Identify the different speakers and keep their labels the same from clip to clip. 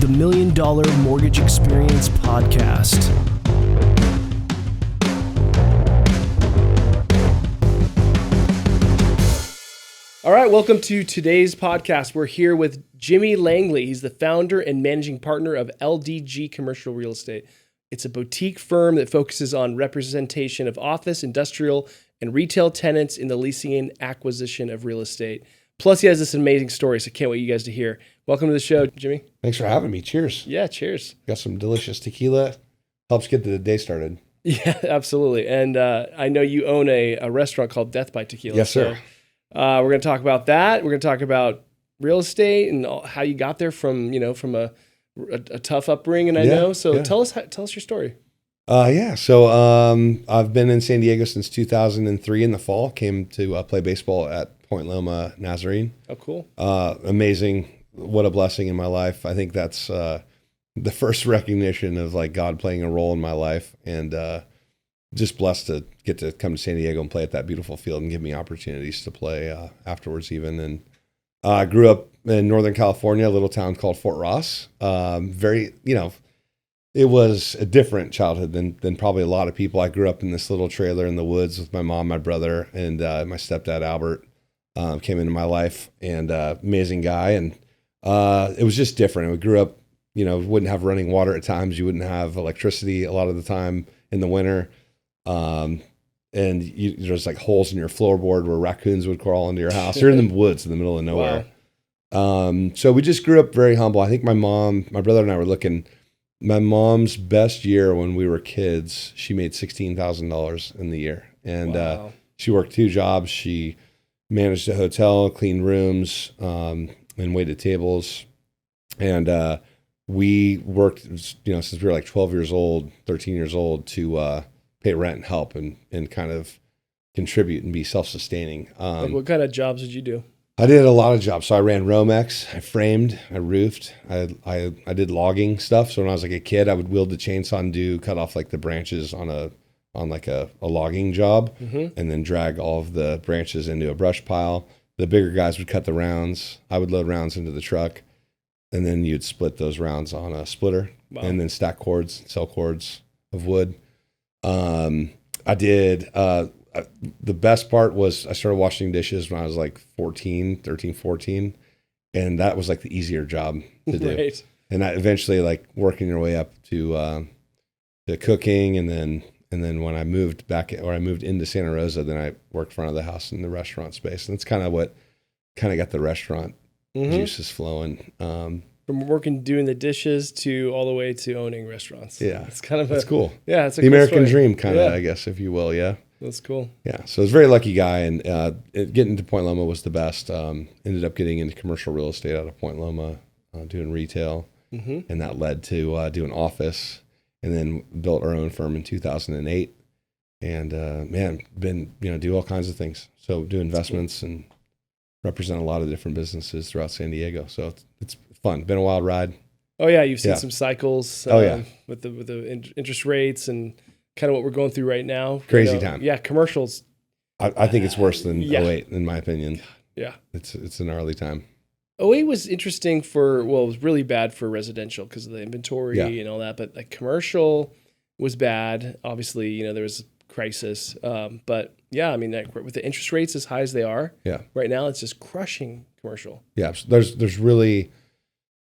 Speaker 1: the $1 Million Mortgage Experience podcast. All right, welcome to today's podcast. We're here with Jimmy Langley. He's the founder and managing partner of LDG Commercial Real Estate. It's a boutique firm that focuses on representation of office, industrial, and retail tenants in the leasing and acquisition of real estate. Plus, he has this amazing story, so can't wait you guys to hear. Welcome to the show, Jimmy.
Speaker 2: Thanks for having me. Cheers.
Speaker 1: Yeah, cheers.
Speaker 2: Got some delicious tequila. Helps get the day started.
Speaker 1: Yeah, absolutely. And I know you own a restaurant called Death by Tequila.
Speaker 2: Yes, sir.
Speaker 1: So, we're going to talk about that. We're going to talk about real estate and how you got there from a tough upbringing. I know. So tell us your story.
Speaker 2: So I've been in San Diego since 2003 in the fall. Came to play baseball at Point Loma Nazarene.
Speaker 1: Oh, cool.
Speaker 2: Amazing. What a blessing in my life. I think that's the first recognition of like God playing a role in my life, and just blessed to get to come to San Diego and play at that beautiful field and give me opportunities to play afterwards even. And I grew up in Northern California, a little town called Fort Ross. It was a different childhood than probably a lot of people. I grew up in this little trailer in the woods with my mom, my brother, and my stepdad, Albert, came into my life, and amazing guy. And it was just different. We grew up, wouldn't have running water at times. You wouldn't have electricity a lot of the time in the winter. And there's like holes in your floorboard where raccoons would crawl into your house. You're in the woods in the middle of nowhere. Wow. So we just grew up very humble. I think my brother and I were looking. My mom's best year when we were kids, she made $16,000 in the year. And she worked 2 jobs. She managed a hotel, cleaned rooms, and waited tables. And we worked, since we were like 12 years old, 13 years old, to pay rent and help and kind of contribute and be self-sustaining.
Speaker 1: Like what kind of jobs did you do?
Speaker 2: I did a lot of jobs. So I ran Romex, I framed, I roofed, I did logging stuff. So when I was like a kid, I would wield the chainsaw and cut off like the branches on a logging job, and then drag all of the branches into a brush pile. The bigger guys would cut the rounds. I would load rounds into the truck, and then you'd split those rounds on a splitter. Wow. And then stack cords, sell cords of wood. I did, the best part was I started washing dishes when I was like 13, 14. And that was like the easier job to do. Right. And I eventually like working your way up to cooking. And then when I moved into Santa Rosa, then I worked front of the house in the restaurant space. And that's kind of what got the restaurant juices flowing.
Speaker 1: From working doing the dishes to all the way to owning restaurants.
Speaker 2: Yeah.
Speaker 1: It's kind of
Speaker 2: that's cool.
Speaker 1: Yeah, it's
Speaker 2: the cool American story. Dream kind of, I guess, if you will. Yeah.
Speaker 1: That's cool.
Speaker 2: Yeah. So I was a very lucky guy, and getting to Point Loma was the best. Ended up getting into commercial real estate out of Point Loma, doing retail, and that led to doing office, and then built our own firm in 2008. And do all kinds of things. So do investments and represent a lot of different businesses throughout San Diego. So it's fun. Been a wild ride.
Speaker 1: Oh yeah, you've seen some cycles. With the interest rates and kind of what we're going through right now.
Speaker 2: Crazy time.
Speaker 1: Yeah, commercials.
Speaker 2: I think it's worse than 08 in my opinion.
Speaker 1: Yeah,
Speaker 2: it's an gnarly time.
Speaker 1: 08 was interesting it was really bad for residential because of the inventory and all that. But like commercial was bad. Obviously, there was a crisis. But yeah, I mean, with the interest rates as high as they are, right now it's just crushing commercial. Yeah,
Speaker 2: there's really,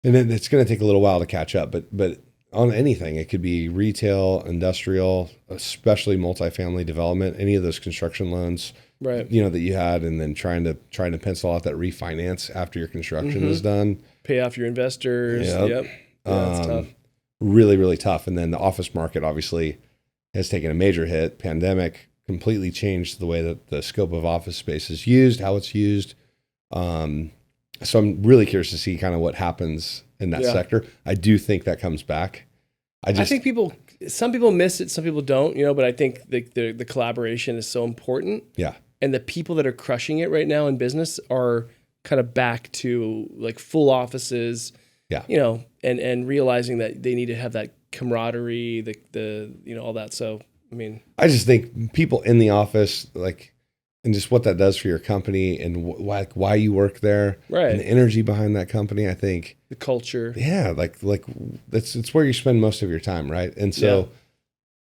Speaker 2: and then it's going to take a little while to catch up. But on anything, it could be retail, industrial, especially multifamily development, any of those construction loans, right? That you had, and then trying to pencil out that refinance after your construction is done,
Speaker 1: pay off your investors. Yep. Yeah, it's tough.
Speaker 2: Really, really tough. And then the office market obviously has taken a major hit. Pandemic completely changed the way that the scope of office space is used, how it's used. So I'm really curious to see kind of what happens in that sector. I do think that comes back. I think
Speaker 1: some people miss it, some people don't, but I think the collaboration is so important.
Speaker 2: Yeah.
Speaker 1: And the people that are crushing it right now in business are kind of back to like full offices. Yeah. And realizing that they need to have that camaraderie, the all that. So, I mean,
Speaker 2: I just think people in the office, like and just what that does for your company and why you work there,
Speaker 1: Right.
Speaker 2: and the energy behind that company. I think
Speaker 1: The culture.
Speaker 2: yeah, like it's where you spend most of your time, right? And so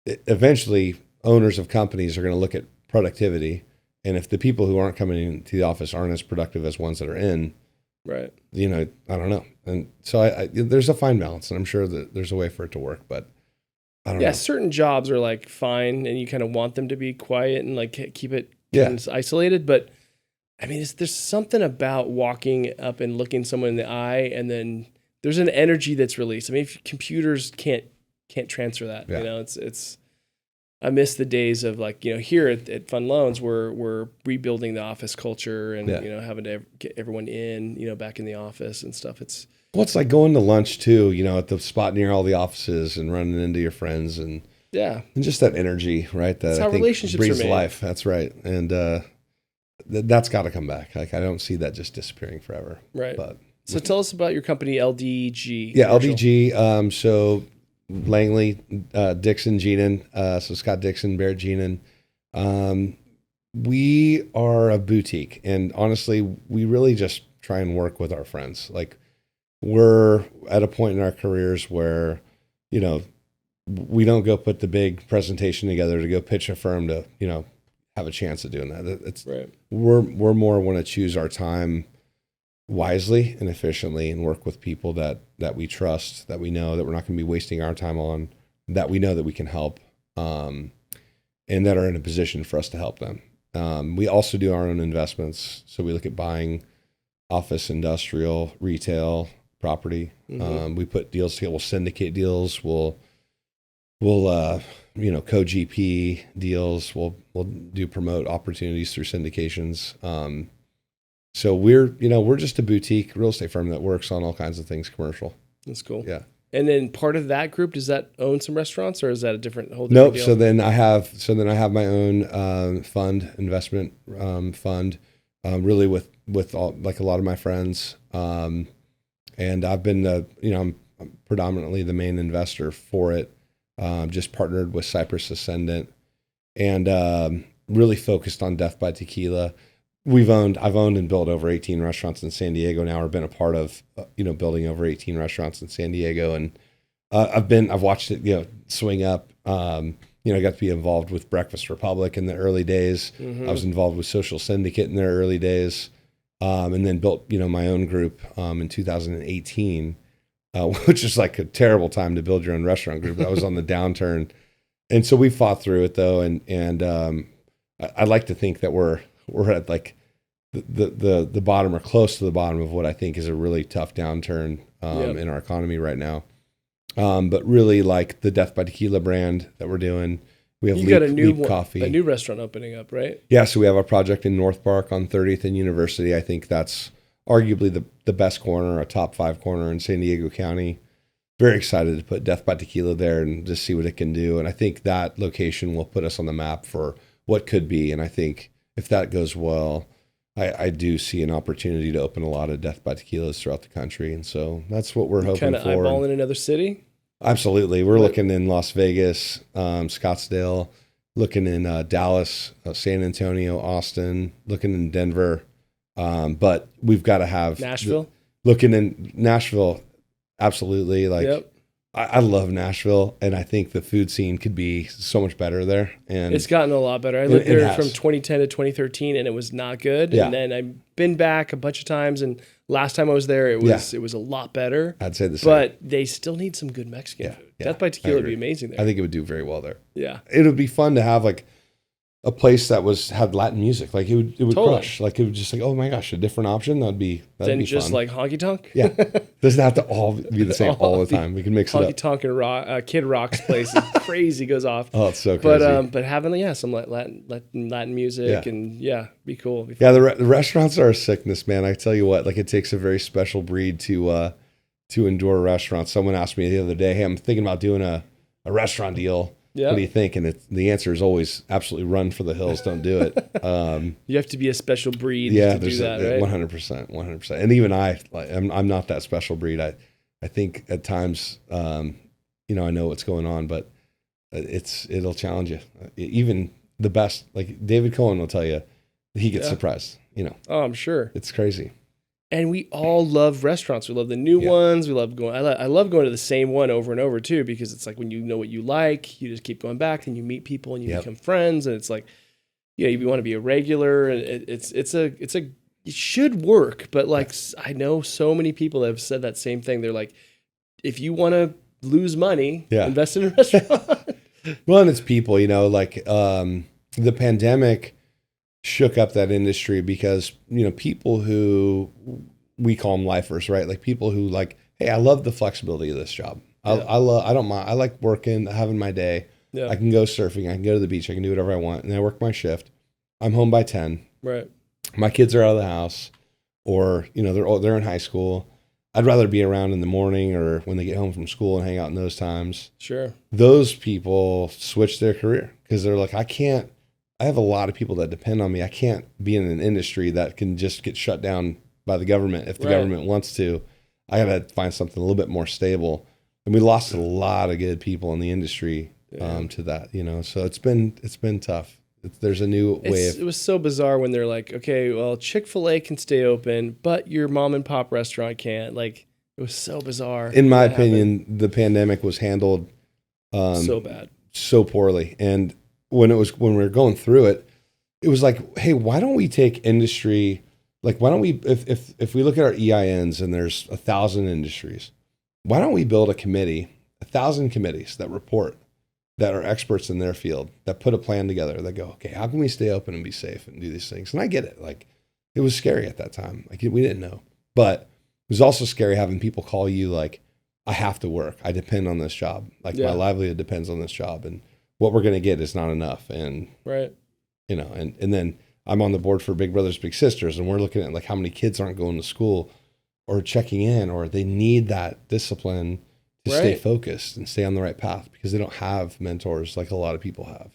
Speaker 2: eventually owners of companies are going to look at productivity, and if the people who aren't coming into the office aren't as productive as ones that are in,
Speaker 1: Right.
Speaker 2: you know, I don't know. And so I there's a fine balance, and I'm sure that there's a way for it to work, but I don't know.
Speaker 1: Certain jobs are like fine, and you kind of want them to be quiet and like keep it
Speaker 2: Yeah.
Speaker 1: kind of isolated. But I mean, there's something about walking up and looking someone in the eye, and then there's an energy that's released. I mean, if computers can't transfer that,
Speaker 2: Yeah.
Speaker 1: you know, it's. I miss the days of like, you know, here at FundLoans, we're rebuilding the office culture and, you know, having to get everyone in, you know, back in the office and stuff. It's
Speaker 2: like going to lunch too, you know, at the spot near all the offices and running into your friends and just that energy, right?
Speaker 1: That's
Speaker 2: That
Speaker 1: how
Speaker 2: I think
Speaker 1: relationships
Speaker 2: breathes
Speaker 1: are made.
Speaker 2: life. That's right. And that's got to come back. Like I don't see that just disappearing forever.
Speaker 1: Right.
Speaker 2: But
Speaker 1: so tell us about your company, LDG.
Speaker 2: yeah,
Speaker 1: Commercial.
Speaker 2: LDG. So Langley, Dixon, Jeenan. So Scott Dixon, Barrett Jeenan. We are a boutique, and honestly, we really just try and work with our friends. Like we're at a point in our careers where, you know, we don't go put the big presentation together to go pitch a firm to, you know, have a chance of doing that. It's
Speaker 1: right.
Speaker 2: We're more want to choose our time wisely and efficiently and work with people that we trust, that we know that we're not going to be wasting our time on, that we know that we can help, and that are in a position for us to help them. We also do our own investments. So we look at buying office, industrial, retail, property.
Speaker 1: Mm-hmm.
Speaker 2: We put deals together. We'll syndicate deals. We'll you know, co-GP deals. We'll do promote opportunities through syndications. So we're just a boutique real estate firm that works on all kinds of things commercial.
Speaker 1: That's cool.
Speaker 2: Yeah.
Speaker 1: And then part of that group, does that own some restaurants, or is that a whole different
Speaker 2: Nope.
Speaker 1: deal?
Speaker 2: So then I have my own investment fund, really with all, like a lot of my friends. And I've been I'm predominantly the main investor for it. Just partnered with Cypress Ascendant, and really focused on Death by Tequila. I've owned and built over 18 restaurants in San Diego now, or been a part of, building over 18 restaurants in San Diego. And I've watched it, swing up. I got to be involved with Breakfast Republic in the early days.
Speaker 1: Mm-hmm.
Speaker 2: I was involved with Social Syndicate in their early days. And then built, my own group, in 2018, which is like a terrible time to build your own restaurant group. I was on the downturn. And so we fought through it though. And I like to think that we're at like the bottom or close to the bottom of what I think is a really tough downturn in our economy right now. But really like the Death by Tequila brand that we're doing. We have Leap Coffee.
Speaker 1: A new restaurant opening up, right?
Speaker 2: Yeah, so we have a project in North Park on 30th and University. I think that's arguably the best corner, a top 5 corner in San Diego County. Very excited to put Death by Tequila there and just see what it can do. And I think that location will put us on the map for what could be. And I think if that goes well, I do see an opportunity to open a lot of Death by Tequilas throughout the country. And so that's what we're hoping
Speaker 1: kind of
Speaker 2: for.
Speaker 1: eyeballing another city?
Speaker 2: Absolutely. We're looking in Las Vegas, Scottsdale, looking in Dallas, San Antonio, Austin, looking in Denver. But we've got to have
Speaker 1: Nashville.
Speaker 2: Looking in Nashville. Absolutely.
Speaker 1: Yep.
Speaker 2: I love Nashville, and I think the food scene could be so much better there. And
Speaker 1: it's gotten a lot better. I lived there from 2010 to 2013, and it was not good.
Speaker 2: Yeah.
Speaker 1: And then I've been back a bunch of times, and last time I was there, it was a lot better.
Speaker 2: I'd say the same.
Speaker 1: But they still need some good Mexican food.
Speaker 2: Yeah.
Speaker 1: Death by Tequila would be amazing there.
Speaker 2: I think it would do very well there.
Speaker 1: Yeah.
Speaker 2: It would be fun to have like a place that had Latin music. Like it would
Speaker 1: Totally.
Speaker 2: crush. Like it would just like, oh my gosh, a different option. That'd be
Speaker 1: just
Speaker 2: fun.
Speaker 1: like honky tonk.
Speaker 2: Yeah. Doesn't have to all be the same all the time. We can mix it
Speaker 1: Honky
Speaker 2: up.
Speaker 1: tonk and rock, Kid Rock's place is crazy, goes off.
Speaker 2: Oh, it's so crazy.
Speaker 1: But having some Latin music and be cool.
Speaker 2: Yeah, the restaurants are a sickness, man. I tell you what, like it takes a very special breed to endure restaurants. Someone asked me the other day, hey, I'm thinking about doing a restaurant deal.
Speaker 1: Yeah.
Speaker 2: What do you think? And the answer is always absolutely run for the hills. Don't do it.
Speaker 1: You have to be a special breed to do that, right?
Speaker 2: 100%. And even I'm not that special breed. I think at times, I know what's going on, but it'll challenge you. Even the best, like David Cohen will tell you, he gets surprised,
Speaker 1: Oh, I'm sure.
Speaker 2: It's crazy.
Speaker 1: And we all love restaurants. We love the new ones. We love going. I love going to the same one over and over too, because it's like when you know what you like, you just keep going back, and you meet people and you become friends, and it's like, you want to be a regular, and it should work. But like I know so many people that have said that same thing. They're like, if you want to lose money, invest in a restaurant.
Speaker 2: Well, and it's people, like the pandemic shook up that industry because, people who we call them lifers, right? Like people who like, hey, I love the flexibility of this job. I don't mind. I like working, having my day. Yeah. I can go surfing. I can go to the beach. I can do whatever I want. And I work my shift. I'm home by 10.
Speaker 1: Right.
Speaker 2: My kids are out of the house, or, they're in high school. I'd rather be around in the morning or when they get home from school and hang out in those times.
Speaker 1: Sure.
Speaker 2: Those people switch their career because they're like, I have a lot of people that depend on me. I can't be in an industry that can just get shut down by the government if the government wants to. I got to find something a little bit more stable. And we lost a lot of good people in the industry to that, So it's been tough. There's a new way.
Speaker 1: It was so bizarre when they're like, okay, well, Chick-fil-A can stay open, but your mom and pop restaurant can't. Like, it was so bizarre.
Speaker 2: In my opinion, the pandemic was handled
Speaker 1: so bad,
Speaker 2: so poorly. And when we were going through it, it was like, hey, why don't we take industry? Like, why don't we, if we look at our EINs and there's 1,000 industries, why don't we build a committee, 1,000 committees that report, that are experts in their field, that put a plan together, that go, okay, how can we stay open and be safe and do these things? And I get it. Like, it was scary at that time. Like, we didn't know. But it was also scary having people call you like, I have to work. I depend on this job. Like, my livelihood depends on this job. And what we're going to get is not enough. And, and then I'm on the board for Big Brothers Big Sisters, and we're looking at like how many kids aren't going to school or checking in, or they need that discipline to stay focused and stay on the right path because they don't have mentors like a lot of people have.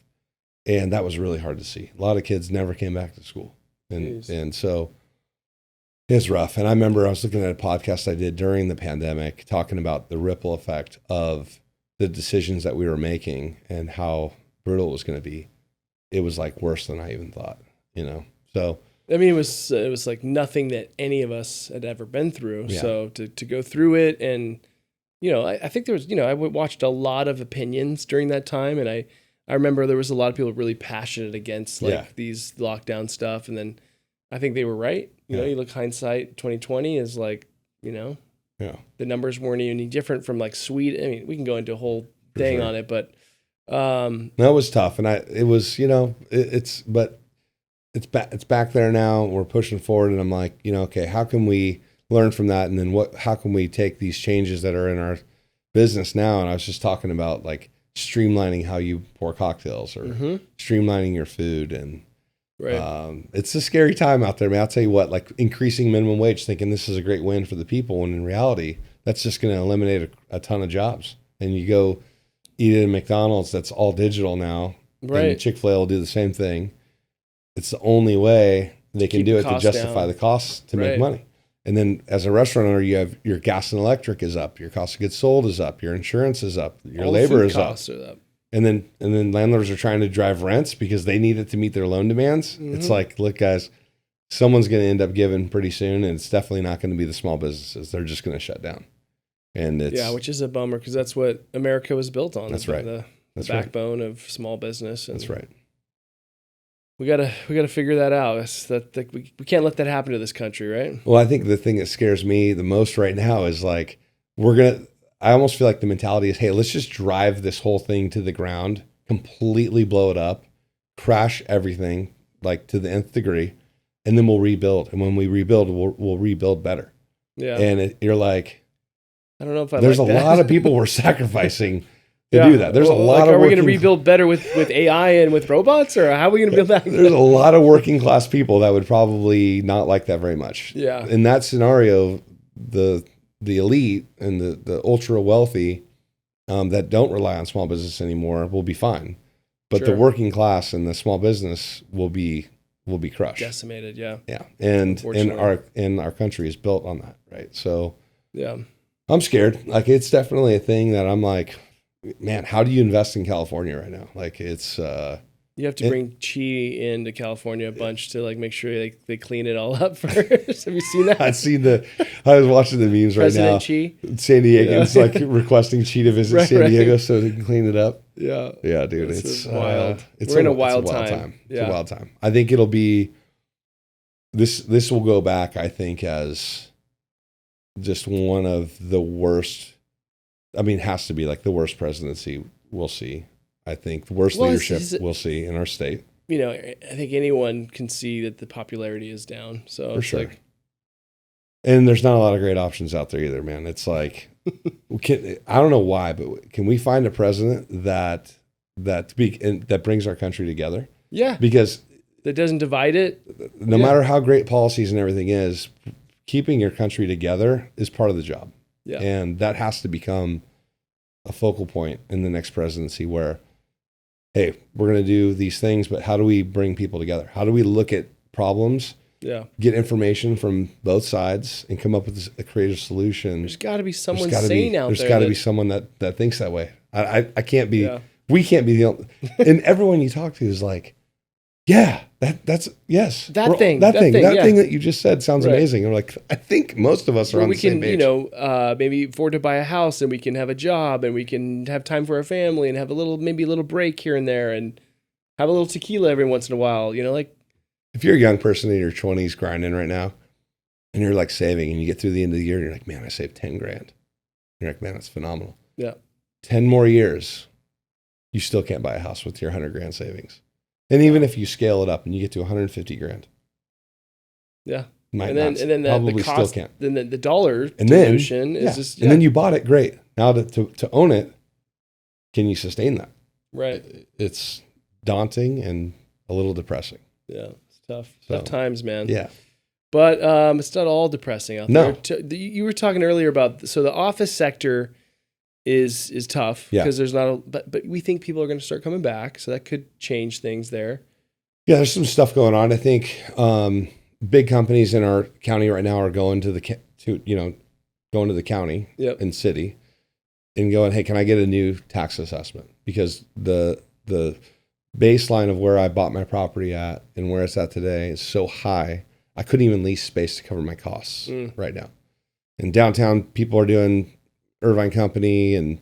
Speaker 2: And that was really hard to see. A lot of kids never came back to school. And so it's rough. And I remember I was looking at a podcast I did during the pandemic talking about the ripple effect of the decisions that we were making and how brutal it was going to be. It was like worse than I even thought, So
Speaker 1: I mean, it was like nothing that any of us had ever been through. Yeah. So to go through it, and I think there was, I watched a lot of opinions during that time, and I remember there was a lot of people really passionate against these lockdown stuff, and then I think they were right. You look hindsight 2020 is like, the numbers weren't any different from like Sweden. I mean, we can go into a whole thing on it, but
Speaker 2: that was tough, and it was, it's back there now. We're pushing forward, and I'm like, okay, how can we learn from that? And then how can we take these changes that are in our business now? And I was just talking about like streamlining how you pour cocktails or streamlining your food. And it's a scary time out there, man. I'll tell you what, like increasing minimum wage, thinking this is a great win for the people. And in reality, that's just going to eliminate a ton of jobs. And you go eat at a McDonald's that's all digital now. Right. And Chick-fil-A will do the same thing. It's the only way they can do it to justify the costs to make money. And then as a restaurant owner, you have your gas and electric is up, your cost of goods sold is up, your insurance is up, your labor is up. And then landlords are trying to drive rents because they need it to meet their loan demands. Mm-hmm. It's like, look, guys, someone's going to end up giving pretty soon, and it's definitely not going to be the small businesses. They're just going to shut down. And
Speaker 1: which is a bummer because that's what America was built on.
Speaker 2: That's right.
Speaker 1: The backbone of small business. And
Speaker 2: that's right.
Speaker 1: We gotta figure that out. We can't let that happen to this country, right?
Speaker 2: Well, I think the thing that scares me the most right now is like I almost feel like the mentality is, hey, let's just drive this whole thing to the ground, completely blow it up, crash everything like to the nth degree, and then we'll rebuild. And when we rebuild, we'll rebuild better. Yeah. And you're like,
Speaker 1: I don't know if
Speaker 2: there's a lot of people we're sacrificing to do that. There's a lot of.
Speaker 1: Are we going to rebuild better with AI and with robots, or how are we going to build that?
Speaker 2: There's a lot of working class people that would probably not like that very much.
Speaker 1: Yeah.
Speaker 2: In that scenario, the elite and the ultra wealthy that don't rely on small business anymore will be fine, but the working class and the small business will be crushed,
Speaker 1: decimated. Yeah.
Speaker 2: Yeah. And our country is built on that, right? So
Speaker 1: yeah,
Speaker 2: I'm scared. Like it's definitely a thing that I'm like, man, how do you invest in California right now? Like it's
Speaker 1: You have to bring Chi into California a bunch to like make sure they clean it all up first. Have you seen that?
Speaker 2: I was watching the memes
Speaker 1: President
Speaker 2: right
Speaker 1: Chi.
Speaker 2: now. San Diego's like requesting Chi to visit San Diego so they can clean it up.
Speaker 1: Yeah.
Speaker 2: Yeah, dude.
Speaker 1: It's wild.
Speaker 2: It's
Speaker 1: We're in a wild time.
Speaker 2: It's a wild time. I think it'll be this will go back, I think, as just one of the worst. I mean, it has to be like the worst presidency we'll see. I think the worst leadership we'll see in our state.
Speaker 1: You know, I think anyone can see that the popularity is down. So
Speaker 2: for sure. And there's not a lot of great options out there either, man. It's like, I don't know why, but can we find a president that brings our country together?
Speaker 1: Yeah.
Speaker 2: Because
Speaker 1: that doesn't divide it.
Speaker 2: No matter how great policies and everything is, keeping your country together is part of the job.
Speaker 1: Yeah.
Speaker 2: And that has to become a focal point in the next presidency where, hey, we're going to do these things, but how do we bring people together? How do we look at problems, get information from both sides, and come up with a creative solution?
Speaker 1: There's got to be someone sane out there.
Speaker 2: There's got to be someone that thinks that way. I can't be, we can't be the only, and everyone you talk to is like, yeah, that's yes.
Speaker 1: That thing
Speaker 2: that you just said sounds amazing. I'm like, I think most of us are on the same page.
Speaker 1: We can, maybe afford to buy a house, and we can have a job, and we can have time for our family, and have maybe a little break here and there, and have a little tequila every once in a while. You know, like
Speaker 2: if you're a young person in your 20s grinding right now, and you're like saving, and you get through the end of the year, and you're like, man, I saved 10 grand. You're like, man, that's phenomenal.
Speaker 1: Yeah.
Speaker 2: 10 more years, you still can't buy a house with your 100 grand savings. And even if you scale it up and you get to 150 grand.
Speaker 1: Yeah.
Speaker 2: And then the cost, still can't.
Speaker 1: Then the dollar dilution is just.
Speaker 2: Yeah. And then you bought it, great. Now to own it, can you sustain that?
Speaker 1: Right.
Speaker 2: It's daunting and a little depressing.
Speaker 1: Yeah. It's tough. Tough times, man.
Speaker 2: Yeah.
Speaker 1: But it's not all depressing out there. You were talking earlier about, so the office sector is tough because there's not but we think people are going to start coming back, so that could change things there.
Speaker 2: Yeah, there's some stuff going on. I think big companies in our county right now are going to the county and city and going, hey, can I get a new tax assessment? Because the baseline of where I bought my property at and where it's at today is so high, I couldn't even lease space to cover my costs right now. In downtown, people are doing Irvine Company and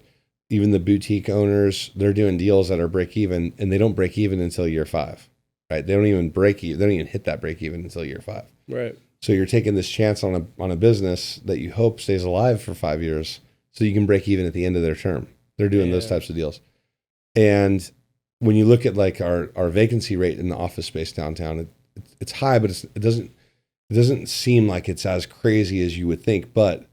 Speaker 2: even the boutique owners, they're doing deals that are break even, and they don't break even until year 5, right? They don't even break even. They don't even hit that break even until year 5.
Speaker 1: Right.
Speaker 2: So you're taking this chance on a business that you hope stays alive for 5 years so you can break even at the end of their term. They're doing those types of deals. And when you look at like our vacancy rate in the office space downtown, it's high, but it doesn't seem like it's as crazy as you would think, but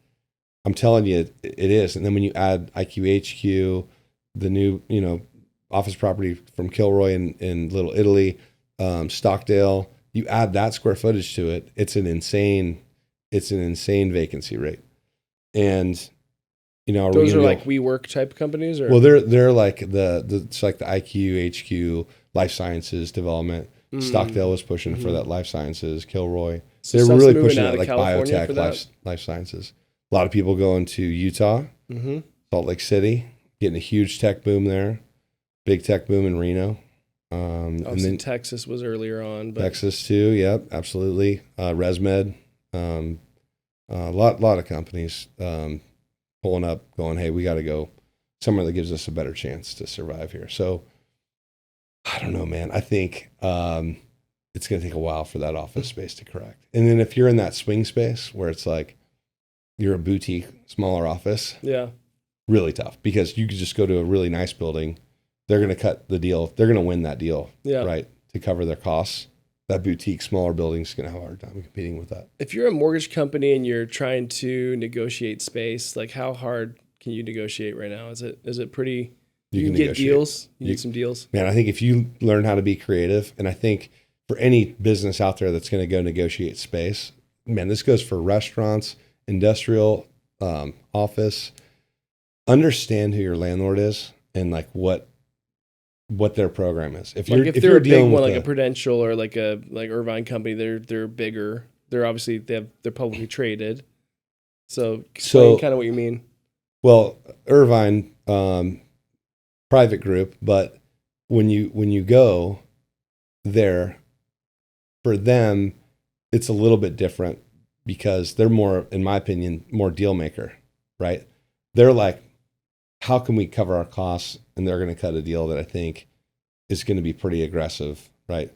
Speaker 2: I'm telling you, it is. And then when you add IQHQ, the new, office property from Kilroy in Little Italy, Stockdale, you add that square footage to it, it's an insane vacancy rate. And,
Speaker 1: those are like WeWork type companies, or?
Speaker 2: Well, they're like it's like the IQHQ life sciences development. Stockdale was pushing for that life sciences. Kilroy,
Speaker 1: so
Speaker 2: they're really pushing it like
Speaker 1: California
Speaker 2: biotech, life sciences. A lot of people going to Utah, Salt Lake City, getting a huge tech boom there, big tech boom in Reno. And then
Speaker 1: Texas was earlier on. But
Speaker 2: Texas too, yep, absolutely. ResMed, a lot of companies pulling up, going, hey, we got to go somewhere that gives us a better chance to survive here. So I don't know, man. I think it's going to take a while for that office space to correct. And then if you're in that swing space where it's like, you're a boutique, smaller office.
Speaker 1: Yeah.
Speaker 2: Really tough because you could just go to a really nice building. They're going to cut the deal. They're going to win that deal, right, to cover their costs. That boutique, smaller building is going to have a hard time competing with that.
Speaker 1: If you're a mortgage company and you're trying to negotiate space, like how hard can you negotiate right now? Is it pretty? You can get deals. You get some deals.
Speaker 2: Man, I think if you learn how to be creative, and I think for any business out there that's going to go negotiate space, man, this goes for restaurants, industrial, office. Understand who your landlord is and like what their program is. If
Speaker 1: they're a big one, like a Prudential or like Irvine Company, they're bigger. They're obviously they're publicly traded. So explain kind of what you mean.
Speaker 2: Well, Irvine, private group, but when you go, there, for them, it's a little bit different because they're more, in my opinion, more deal maker, right? They're like, how can we cover our costs? And they're going to cut a deal that I think is going to be pretty aggressive, right?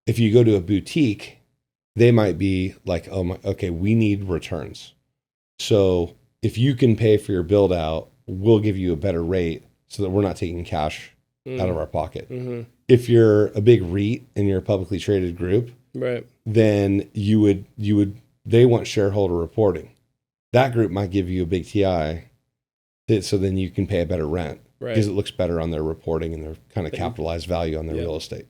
Speaker 2: If you go to a boutique, they might be like, oh my, okay, we need returns. So if you can pay for your build out, we'll give you a better rate so that we're not taking cash out of our pocket. Mm-hmm. If you're a big REIT and you're a publicly traded group,
Speaker 1: right,
Speaker 2: then they want shareholder reporting. That group might give you a big TI, so then you can pay a better rent, right, because it looks better on their reporting and their kind of capitalized value on their real estate.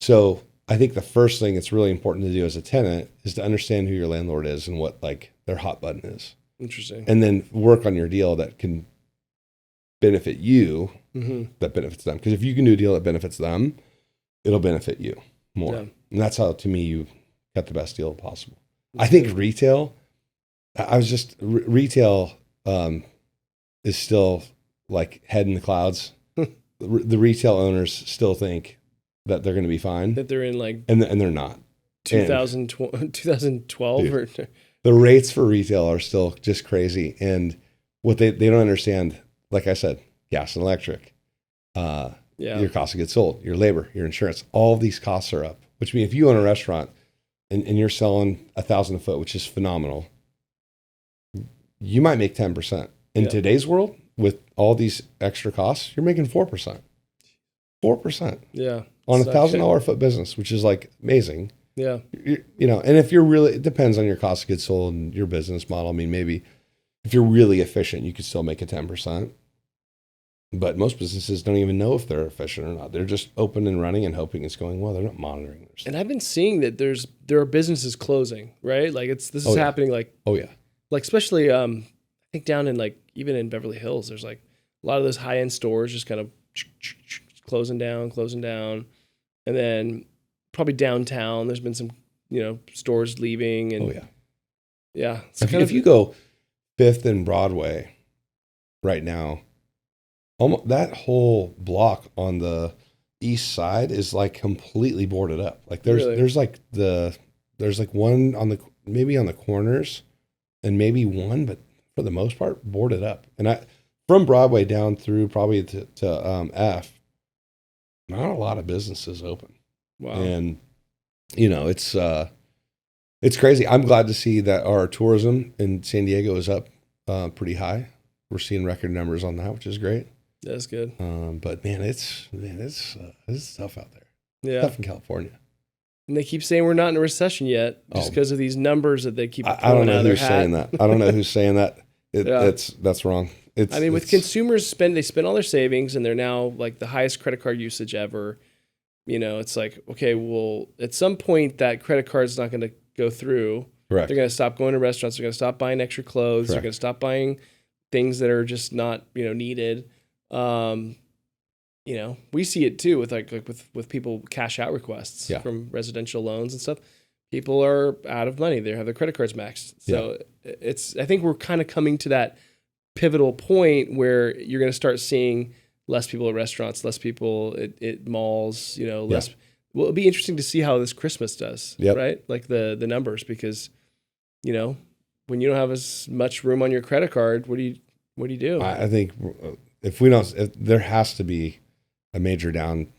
Speaker 2: So I think the first thing that's really important to do as a tenant is to understand who your landlord is and what like their hot button is.
Speaker 1: Interesting.
Speaker 2: And then work on your deal that can benefit you, that benefits them. Because if you can do a deal that benefits them, it'll benefit you more. Yeah. And that's how, to me, you get the best deal possible. I think retail, retail is still like head in the clouds. The retail owners still think that they're going to be fine.
Speaker 1: That they're in like...
Speaker 2: And they're not.
Speaker 1: 2012
Speaker 2: dude,
Speaker 1: or...
Speaker 2: The rates for retail are still just crazy. And what they don't understand, like I said, gas and electric, your cost of goods sold, your labor, your insurance, all of these costs are up. Which means if you own a restaurant and you're selling $1,000 a foot, which is phenomenal, you might make 10%. In today's world, with all these extra costs, you're making 4%. 4%.
Speaker 1: Yeah.
Speaker 2: On a $1,000 a foot business, which is like amazing.
Speaker 1: Yeah.
Speaker 2: You know, and if you're really, it depends on your cost of goods sold and your business model. I mean, maybe if you're really efficient, you could still make a 10%. But most businesses don't even know if they're efficient or not. They're just open and running and hoping it's going well. They're not monitoring their stuff.
Speaker 1: And I've been seeing that there are businesses closing, right? Like this is happening like, like especially I think down in like, even in Beverly Hills, there's like a lot of those high end stores just kind of closing down. And then probably downtown, there's been some, stores leaving. And So
Speaker 2: if you go 5th and Broadway right now, almost that whole block on the east side is like completely boarded up. Like there's like one on maybe on the corners and maybe one, but for the most part boarded up. And from Broadway down through probably to F, not a lot of businesses open.
Speaker 1: Wow.
Speaker 2: And it's crazy. I'm glad to see that our tourism in San Diego is up pretty high. We're seeing record numbers on that, which is great.
Speaker 1: That's good.
Speaker 2: But it's tough out there.
Speaker 1: Yeah.
Speaker 2: Tough in California.
Speaker 1: And they keep saying we're not in a recession yet just because of these numbers that they keep pulling
Speaker 2: I don't know
Speaker 1: out of their
Speaker 2: who's
Speaker 1: hat.
Speaker 2: saying that. I don't know who's saying that. That's wrong.
Speaker 1: With consumers spend all their savings and they're now like the highest credit card usage ever. It's like, okay, well, at some point that credit card's not going to go through.
Speaker 2: Correct.
Speaker 1: They're going to stop going to restaurants. They're going to stop buying extra clothes.
Speaker 2: Correct.
Speaker 1: They're going to stop buying things that are just not, needed. We see it too with with people cash out requests from residential loans and stuff. People are out of money. They have their credit cards maxed. So I think we're kind of coming to that pivotal point where you're going to start seeing less people at restaurants, less people at malls, less. Well, it'll be interesting to see how this Christmas does, right? Like the numbers, because, when you don't have as much room on your credit card, what do you do?
Speaker 2: I think if there has to be a major downturn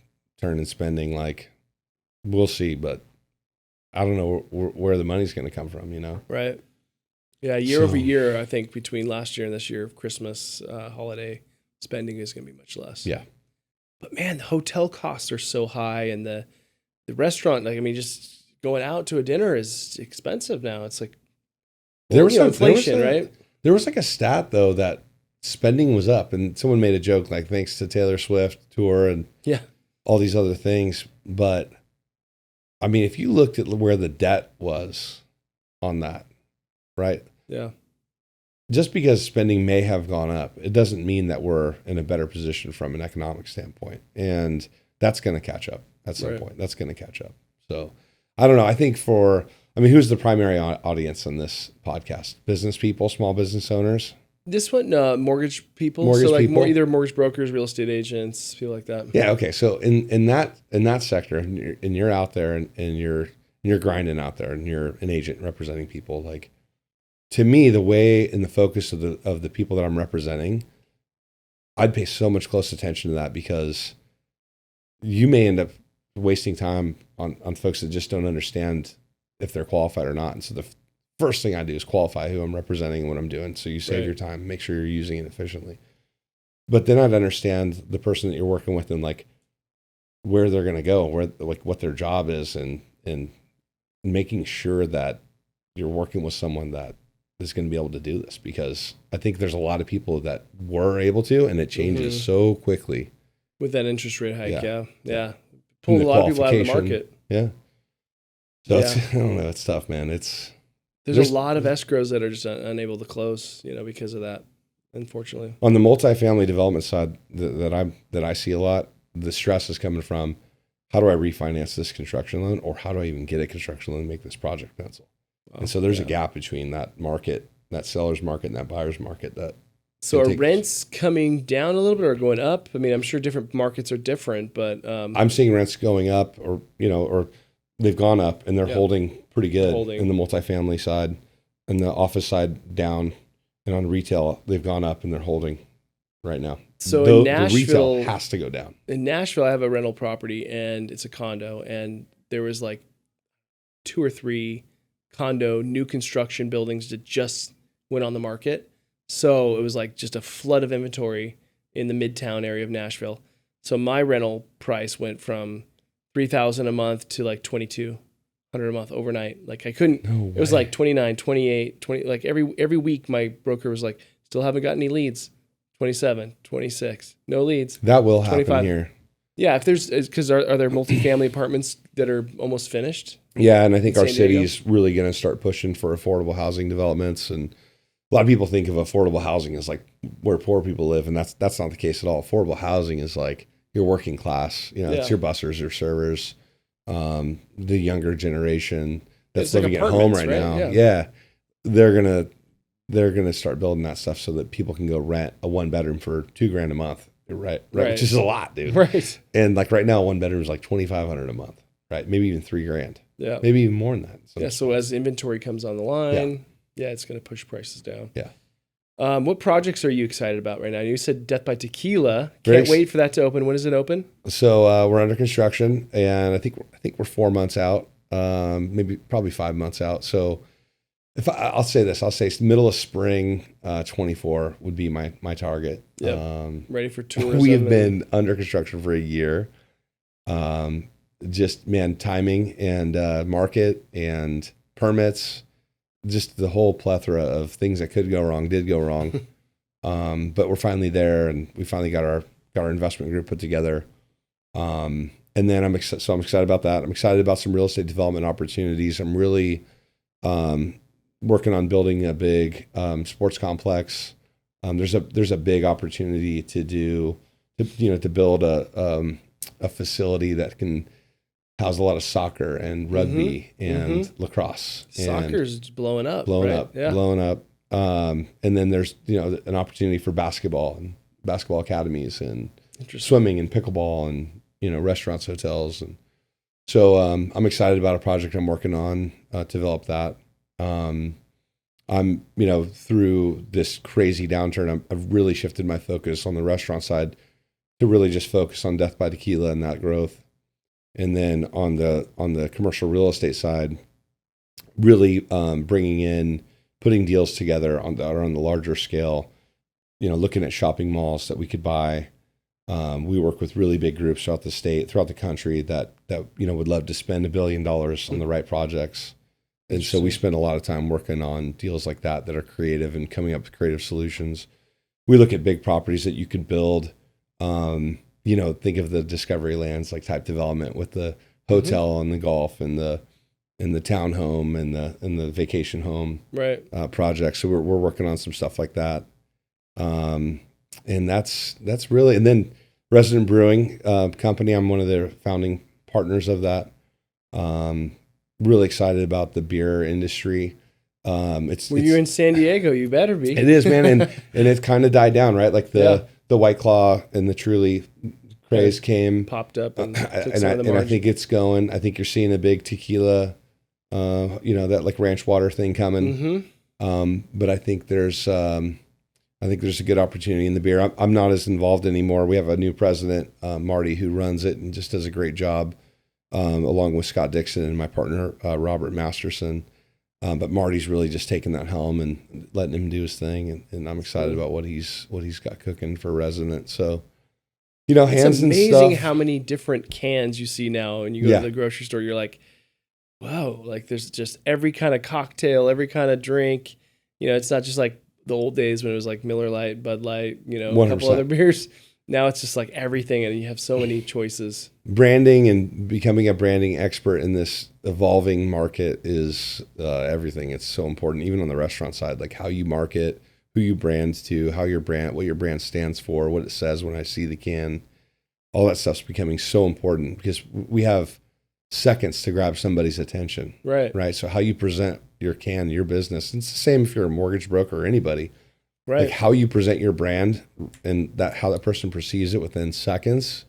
Speaker 2: in spending, like we'll see, but I don't know where the money's going to come from,
Speaker 1: Right. Yeah. Year over year, I think between last year and this year, Christmas holiday spending is going to be much less.
Speaker 2: Yeah.
Speaker 1: But man, the hotel costs are so high, and the restaurant, just going out to a dinner is expensive now. It's like, inflation, right?
Speaker 2: There was like a stat though that spending was up, and someone made a joke like thanks to Taylor Swift tour and all these other things. But I mean, if you looked at where the debt was on that, right?
Speaker 1: Yeah.
Speaker 2: Just because spending may have gone up, it doesn't mean that we're in a better position from an economic standpoint. And that's going to catch up at some point. That's going to catch up. So I don't know. I think who's the primary audience on this podcast? Business people, small business owners?
Speaker 1: This one, mortgage people.
Speaker 2: Mortgage
Speaker 1: so like
Speaker 2: people.
Speaker 1: either mortgage brokers, real estate agents, people like that.
Speaker 2: Yeah. Okay. So in that sector, and you're out there and you're grinding out there, and you're an agent representing people. Like, to me, the way and the focus of the people that I'm representing, I'd pay so much close attention to that, because you may end up wasting time on folks that just don't understand if they're qualified or not. And so the first thing I do is qualify who I'm representing and what I'm doing. So you save your time, make sure you're using it efficiently. But then I'd understand the person that you're working with and like where they're going to go, where like what their job is, and making sure that you're working with someone that is going to be able to do this, because I think there's a lot of people that were able to, and it changes so quickly
Speaker 1: with that interest rate hike. Yeah.
Speaker 2: Pulled
Speaker 1: a lot of people out of the market.
Speaker 2: Yeah. So it's, I don't know, it's tough, man.
Speaker 1: There's a lot of escrows that are just unable to close, because of that, unfortunately.
Speaker 2: On the multifamily development side that I see a lot, the stress is coming from, how do I refinance this construction loan, or how do I even get a construction loan and make this project pencil? Wow. And so there's a gap between that market, that seller's market, and that buyer's market.
Speaker 1: So are rents coming down a little bit or going up? I mean, I'm sure different markets are different, but
Speaker 2: I'm seeing rents going up, or they've gone up, and they're holding pretty good in the multifamily side, and the office side down, and on retail they've gone up and they're holding right now.
Speaker 1: So in Nashville,
Speaker 2: the retail has to go down.
Speaker 1: In Nashville, I have a rental property, and it's a condo, and there was like 2 or 3 condo new construction buildings that just went on the market. So it was like just a flood of inventory in the midtown area of Nashville. So my rental price went from $3,000 a month to like $2,200 a month overnight. Like I couldn't.
Speaker 2: No way.
Speaker 1: It was like 29, 28, 20. Like every week, my broker was like, "Still haven't got any leads." 27, 26, no leads.
Speaker 2: That will happen here.
Speaker 1: Yeah, if there's, because are there multifamily apartments that are almost finished?
Speaker 2: Yeah, and I think our city's really going to start pushing for affordable housing developments. And a lot of people think of affordable housing as like where poor people live, and that's not the case at all. Affordable housing is like your working class. It's your bussers, your servers, the younger generation that's living at home right now. Yeah, they're gonna start building that stuff so that people can go rent a 1-bedroom for $2,000 a month. Right, which is a lot, dude.
Speaker 1: Right.
Speaker 2: And like right now, 1-bedroom is like $2,500 a month. Right, maybe even $3,000.
Speaker 1: Yeah,
Speaker 2: maybe even more than that.
Speaker 1: So as inventory comes on the line, it's going to push prices down.
Speaker 2: Yeah.
Speaker 1: What projects are you excited about right now? You said Death by Tequila. Can't wait for that to open. When does it open?
Speaker 2: So we're under construction, and I think we're 4 months out, probably 5 months out. So I'll say middle of spring 24 would be my target.
Speaker 1: Yep. Ready for tourism.
Speaker 2: We have been under construction for a year. Just timing and market and permits, just the whole plethora of things that could go wrong did go wrong. But we're finally there, and we finally got our investment group put together. And then I'm excited about that. I'm excited about some real estate development opportunities. I'm really working on building a big sports complex. There's a big opportunity to build a facility that can house a lot of soccer and rugby and lacrosse.
Speaker 1: Soccer's blowing up.
Speaker 2: Blowing up. And then there's an opportunity for basketball and basketball academies and swimming and pickleball and restaurants, hotels. And so I'm excited about a project I'm working on to develop that. I'm through this crazy downturn, I've really shifted my focus on the restaurant side to really just focus on Death by Tequila and that growth. And then on the commercial real estate side, really putting deals together on the larger scale, looking at shopping malls that we could buy. We work with really big groups throughout the country that would love to spend $1 billion on the right projects. And so we spend a lot of time working on deals like that are creative and coming up with creative solutions. We look at big properties that you could build. Think of the Discovery Lands like type development with the hotel and the golf and the townhome and the vacation home projects. So we're working on some stuff like that. And that's really, and then Resident Brewing Company, I'm one of the founding partners of that. Really excited about the beer industry.
Speaker 1: Were you in San Diego? You better be.
Speaker 2: It is, man, and it's kind of died down, right? Like the White Claw and the Truly craze came,
Speaker 1: popped up, and
Speaker 2: I think it's going. I think you're seeing a big tequila, that like ranch water thing coming. But I think there's a good opportunity in the beer. I'm not as involved anymore. We have a new president, Marty, who runs it and just does a great job, along with Scott Dixon and my partner, Robert Masterson. But Marty's really just taking that helm and letting him do his thing, and I'm excited about what he's got cooking for residents. So, hands and stuff.
Speaker 1: It's amazing how many different cans you see now, and you go to the grocery store, you're like, wow, like there's just every kind of cocktail, every kind of drink. It's not just like the old days when it was like Miller Lite, Bud Light, a
Speaker 2: 100%.
Speaker 1: couple other beers. Now it's just like everything, and you have so many choices.
Speaker 2: Branding and becoming a branding expert in this evolving market is everything. It's so important, even on the restaurant side, like how you market, who you brand to, what your brand stands for, what it says when I see the can. All that stuff's becoming so important because we have seconds to grab somebody's attention. Right. So how you present your can, your business, it's the same if you're a mortgage broker or anybody.
Speaker 1: Right.
Speaker 2: Like how you present your brand and how that person perceives it within seconds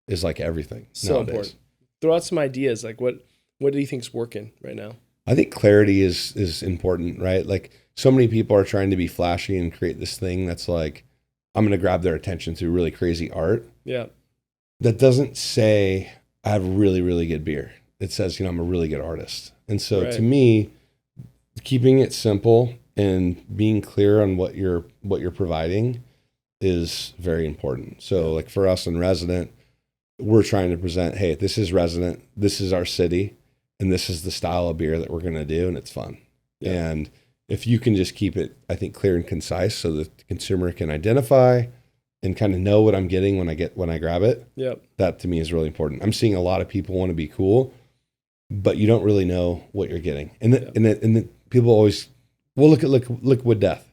Speaker 2: is like everything.
Speaker 1: So
Speaker 2: nowadays.
Speaker 1: Important. Throw out some ideas. Like what do you think's working right now?
Speaker 2: I think clarity is important, right? Like so many people are trying to be flashy and create this thing that's like, I'm going to grab their attention through really crazy art.
Speaker 1: Yeah.
Speaker 2: That doesn't say I have really, really good beer. It says, I'm a really good artist. And so to me, keeping it simple and being clear on what you're providing is very important. So like for us in Resident, we're trying to present, hey, this is Resident, this is our city, and this is the style of beer that we're going to do, and it's fun. Yeah. And if you can just keep it, I think, clear and concise so that the consumer can identify and kind of know what I'm getting when I grab it.
Speaker 1: Yep. That
Speaker 2: to me is really important. I'm seeing a lot of people want to be cool, but you don't really know what you're getting. And then people always, well, look at Liquid Death,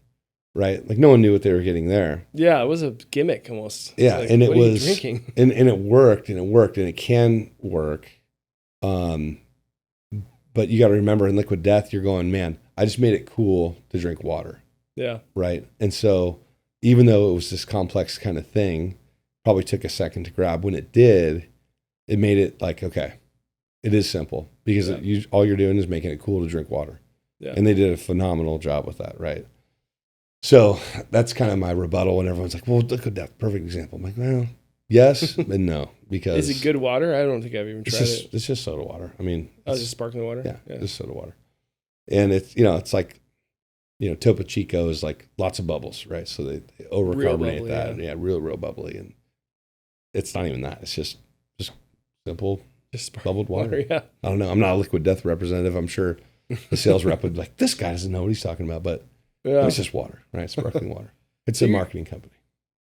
Speaker 2: right? Like no one knew what they were getting there.
Speaker 1: Yeah, it was a gimmick almost.
Speaker 2: Yeah,
Speaker 1: like,
Speaker 2: and it
Speaker 1: what
Speaker 2: was
Speaker 1: are you drinking?
Speaker 2: and it worked, and it can work. But you got to remember, in Liquid Death, you're going, man, I just made it cool to drink water.
Speaker 1: Yeah.
Speaker 2: Right. And so even though it was this complex kind of thing, probably took a second to grab. When it did, it made it like, okay, it is simple because all you're doing is making it cool to drink water.
Speaker 1: Yeah.
Speaker 2: And they did a phenomenal job with that. Right. So that's kind of my rebuttal when everyone's like, well, Liquid Death, perfect example. I'm like, well, yes and no, because
Speaker 1: is it good water? I don't think I've even tried it.
Speaker 2: It's just soda water. I mean,
Speaker 1: it's just sparkling water.
Speaker 2: Yeah, just soda water. And it's it's like, Topo Chico is like lots of bubbles, right? So they overcarbonate that. Yeah, real bubbly, and it's not even that. It's just simple, bubbled water.
Speaker 1: Yeah.
Speaker 2: I don't know. I'm not a Liquid Death representative. I'm sure the sales rep would be like, this guy doesn't know what he's talking about, but it's just water, right? Sparkling water. It's a marketing company.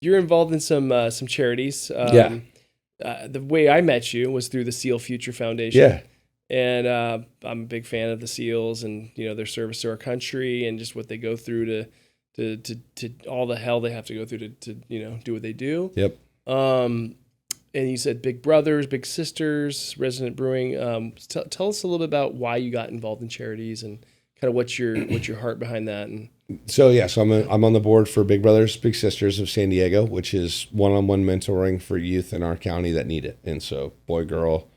Speaker 1: You're involved in some charities. The way I met you was through the SEAL Future Foundation.
Speaker 2: Yeah.
Speaker 1: And I'm a big fan of the SEALs and their service to our country and just what they go through to all the hell they have to go through to do what they do.
Speaker 2: Yep.
Speaker 1: And you said big brothers, big sisters, Resident Brewing. Tell us a little bit about why you got involved in charities and kind of what's your heart behind that. And
Speaker 2: so I'm on the board for Big Brothers Big Sisters of San Diego, which is one-on-one mentoring for youth in our county that need it. And so boy, girl.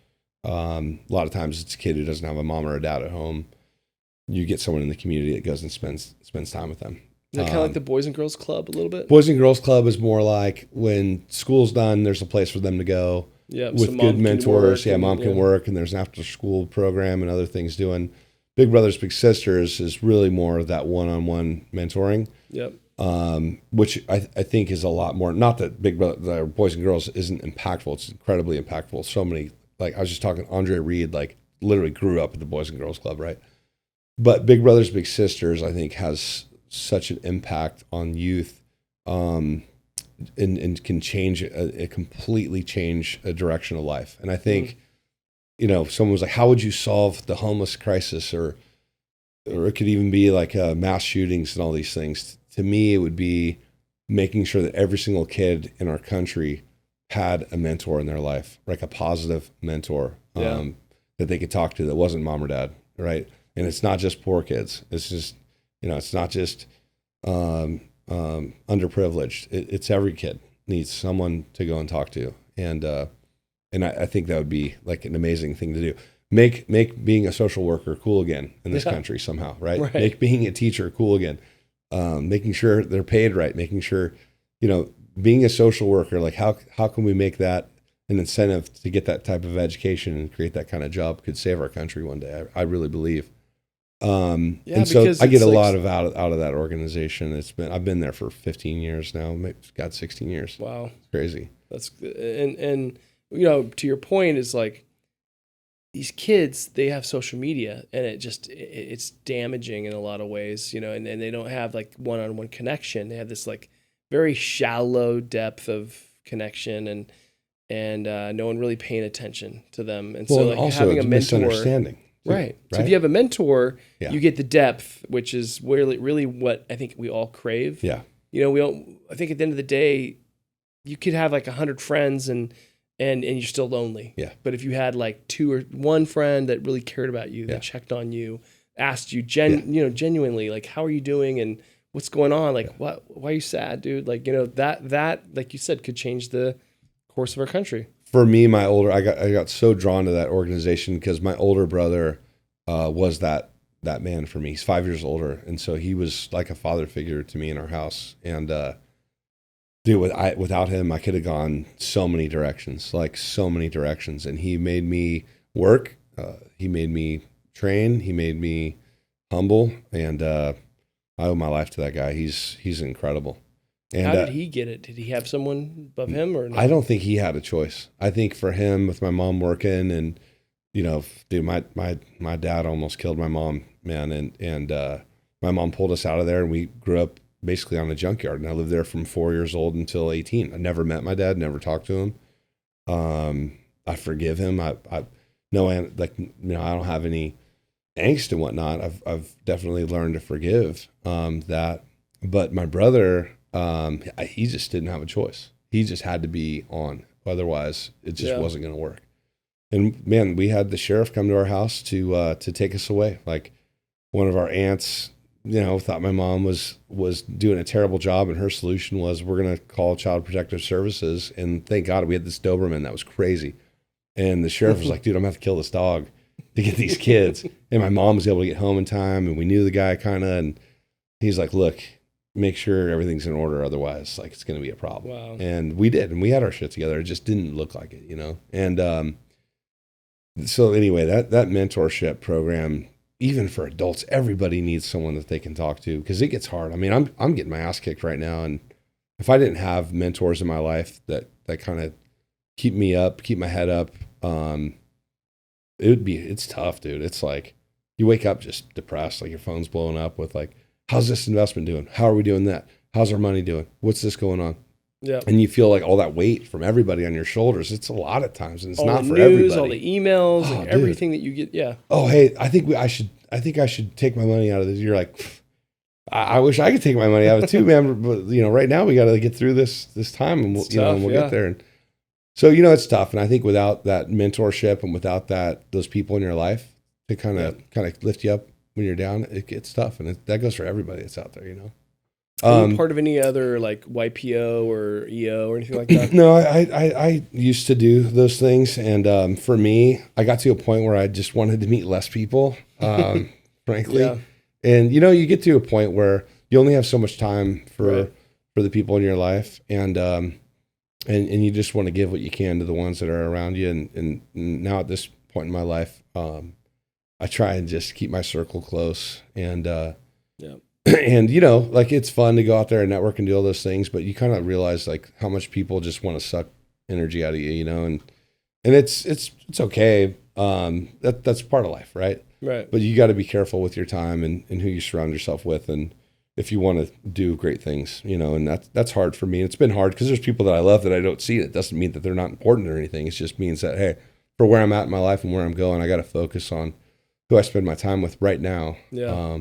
Speaker 2: A lot of times it's a kid who doesn't have a mom or a dad at home. You get someone in the community that goes and spends time with them.
Speaker 1: Is that kind of like the Boys and Girls Club a little bit?
Speaker 2: Boys and Girls Club is more like when school's done, there's a place for them to go with good mentors. Mom can work, and there's an after school program and other things doing. Big Brothers Big Sisters is really more of that one-on-one mentoring.
Speaker 1: Yep.
Speaker 2: Which I think is a lot more. Not that the Boys and Girls isn't impactful; it's incredibly impactful. So many. Like I was just talking, Andre Reed, like literally grew up at the Boys and Girls Club, right? But Big Brothers Big Sisters, I think, has such an impact on youth, and can change completely change a direction of life. And I think, someone was like, "How would you solve the homeless crisis?" Or it could even be like mass shootings and all these things. To me, it would be making sure that every single kid in our country had a mentor in their life, like a positive mentor that they could talk to that wasn't mom or dad, right? And it's not just poor kids. It's just, it's not just underprivileged. It's every kid needs someone to go and talk to. And I think that would be like an amazing thing to do. Make being a social worker cool again in this country somehow, right? Make being a teacher cool again. Making sure they're paid right, making sure, being a social worker, like how can we make that an incentive to get that type of education and create that kind of job could save our country one day. I really believe. And so I get a lot of out of that organization. I've been there for 15 years now. Got 16 years.
Speaker 1: Wow.
Speaker 2: It's crazy.
Speaker 1: That's and to your point is like these kids, they have social media and it's damaging in a lot of ways, and they don't have like one-on-one connection. They have this like very shallow depth of connection and no one really paying attention to them. And so like
Speaker 2: also
Speaker 1: having a mentor,
Speaker 2: misunderstanding.
Speaker 1: Right. So if you have a mentor,
Speaker 2: Yeah.
Speaker 1: you get the depth, which is really what I think we all crave.
Speaker 2: Yeah.
Speaker 1: I think at the end of the day, you could have like 100 friends and you're still lonely.
Speaker 2: Yeah.
Speaker 1: But if you had like two or one friend that really cared about you, that checked on you, asked you genuinely, like, how are you doing and what's going on? Like, why are you sad, dude? Like, that like you said, could change the course of our country.
Speaker 2: For me, I got so drawn to that organization because my older brother was that man for me. He's 5 years older, and so he was like a father figure to me in our house. And dude, without him, I could have gone so many directions, And he made me work. He made me train. He made me humble, and I owe my life to that guy. He's incredible. And
Speaker 1: how did he get it? Did he have someone above him or no?
Speaker 2: I don't think he had a choice. I think for him, with my mom working and, dude, my dad almost killed my mom, man. And my mom pulled us out of there and we grew up basically on a junkyard. And I lived there from 4 years old until 18. I never met my dad, never talked to him. I forgive him. I don't have any angst and whatnot. I've definitely learned to forgive that. But my brother, he just didn't have a choice. He just had to be on. Otherwise, it just wasn't going to work. And man, we had the sheriff come to our house to take us away. Like one of our aunts, thought my mom was doing a terrible job, and her solution was, we're going to call Child Protective Services. And thank God we had this Doberman that was crazy. And the sheriff was like, dude, I'm going to have to kill this dog to get these kids. And my mom was able to get home in time, and we knew the guy kind of, and he's like, look, make sure everything's in order. Otherwise, like, it's going to be a problem.
Speaker 1: Wow.
Speaker 2: And we did, and we had our shit together. It just didn't look like it, And so anyway, that mentorship program, even for adults, everybody needs someone that they can talk to because it gets hard. I mean, I'm getting my ass kicked right now, and if I didn't have mentors in my life that kind of keep me up, keep my head up, it's tough, dude. It's like you wake up just depressed, like your phone's blowing up with like, how's this investment doing? How are we doing that? How's our money doing? What's this going on?
Speaker 1: Yeah.
Speaker 2: And you feel like all that weight from everybody on your shoulders. It's a lot of times, and it's
Speaker 1: all
Speaker 2: not
Speaker 1: the
Speaker 2: for
Speaker 1: news,
Speaker 2: everybody.
Speaker 1: all the emails,
Speaker 2: Oh,
Speaker 1: everything that you get. Yeah.
Speaker 2: Oh, hey, I think I should take my money out of this. You're like, I wish I could take my money out of it too, man. But right now we got to get through this time, and we'll get there. And so it's tough. And I think without that mentorship and without those people in your life to kind of lift you up when you're down, it gets tough. And that goes for everybody that's out there,
Speaker 1: Are you part of any other like YPO or EO or anything like that?
Speaker 2: No, I used to do those things. And for me, I got to a point where I just wanted to meet less people, frankly.
Speaker 1: Yeah.
Speaker 2: And, you get to a point where you only have so much time for the people in your life. And you just want to give what you can to the ones that are around you. And now at this point in my life, I try and just keep my circle close. And, and like it's fun to go out there and network and do all those things, but you kind of realize like how much people just want to suck energy out of you, and it's okay. That's part of life, right?
Speaker 1: Right.
Speaker 2: But you got to be careful with your time and who you surround yourself with, and if you want to do great things, and that's hard for me. It's been hard because there's people that I love that I don't see. It doesn't mean that they're not important or anything. It just means that, hey, for where I'm at in my life and where I'm going, I got to focus on who I spend my time with right now.
Speaker 1: Yeah.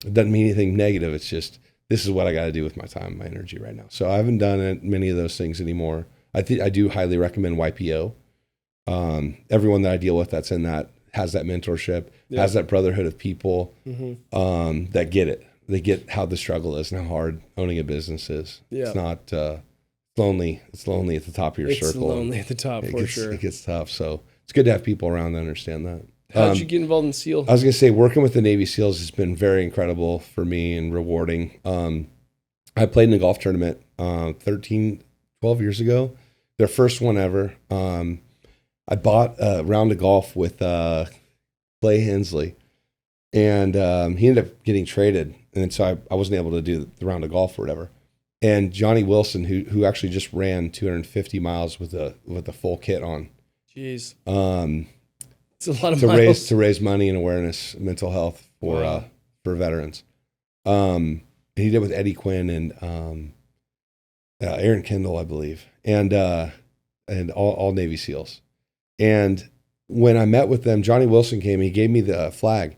Speaker 2: It doesn't mean anything negative. It's just, this is what I got to do with my time, my energy right now. So I haven't done many of those things anymore. I do highly recommend YPO. Everyone that I deal with that's in that has that mentorship, has that brotherhood of people that get it. They get how the struggle is and how hard owning a business is. Yeah. It's not lonely. It's lonely at the top of your circle.
Speaker 1: It's lonely at the top for sure.
Speaker 2: It gets tough. So it's good to have people around that understand that.
Speaker 1: How did you get involved in SEAL?
Speaker 2: I was going to say, working with the Navy SEALs has been very incredible for me and rewarding. I played in a golf tournament 12 years ago, their first one ever. I bought a round of golf with Clay Hensley, and he ended up getting traded. And so I wasn't able to do the round of golf or whatever. And Johnny Wilson, who actually just ran 250 miles with a full kit on.
Speaker 1: Jeez. It's a lot of miles.
Speaker 2: To raise money and awareness, mental health for veterans. And he did with Eddie Quinn and Aaron Kendall, I believe, and all Navy SEALs. And when I met with them, Johnny Wilson came. He gave me the flag,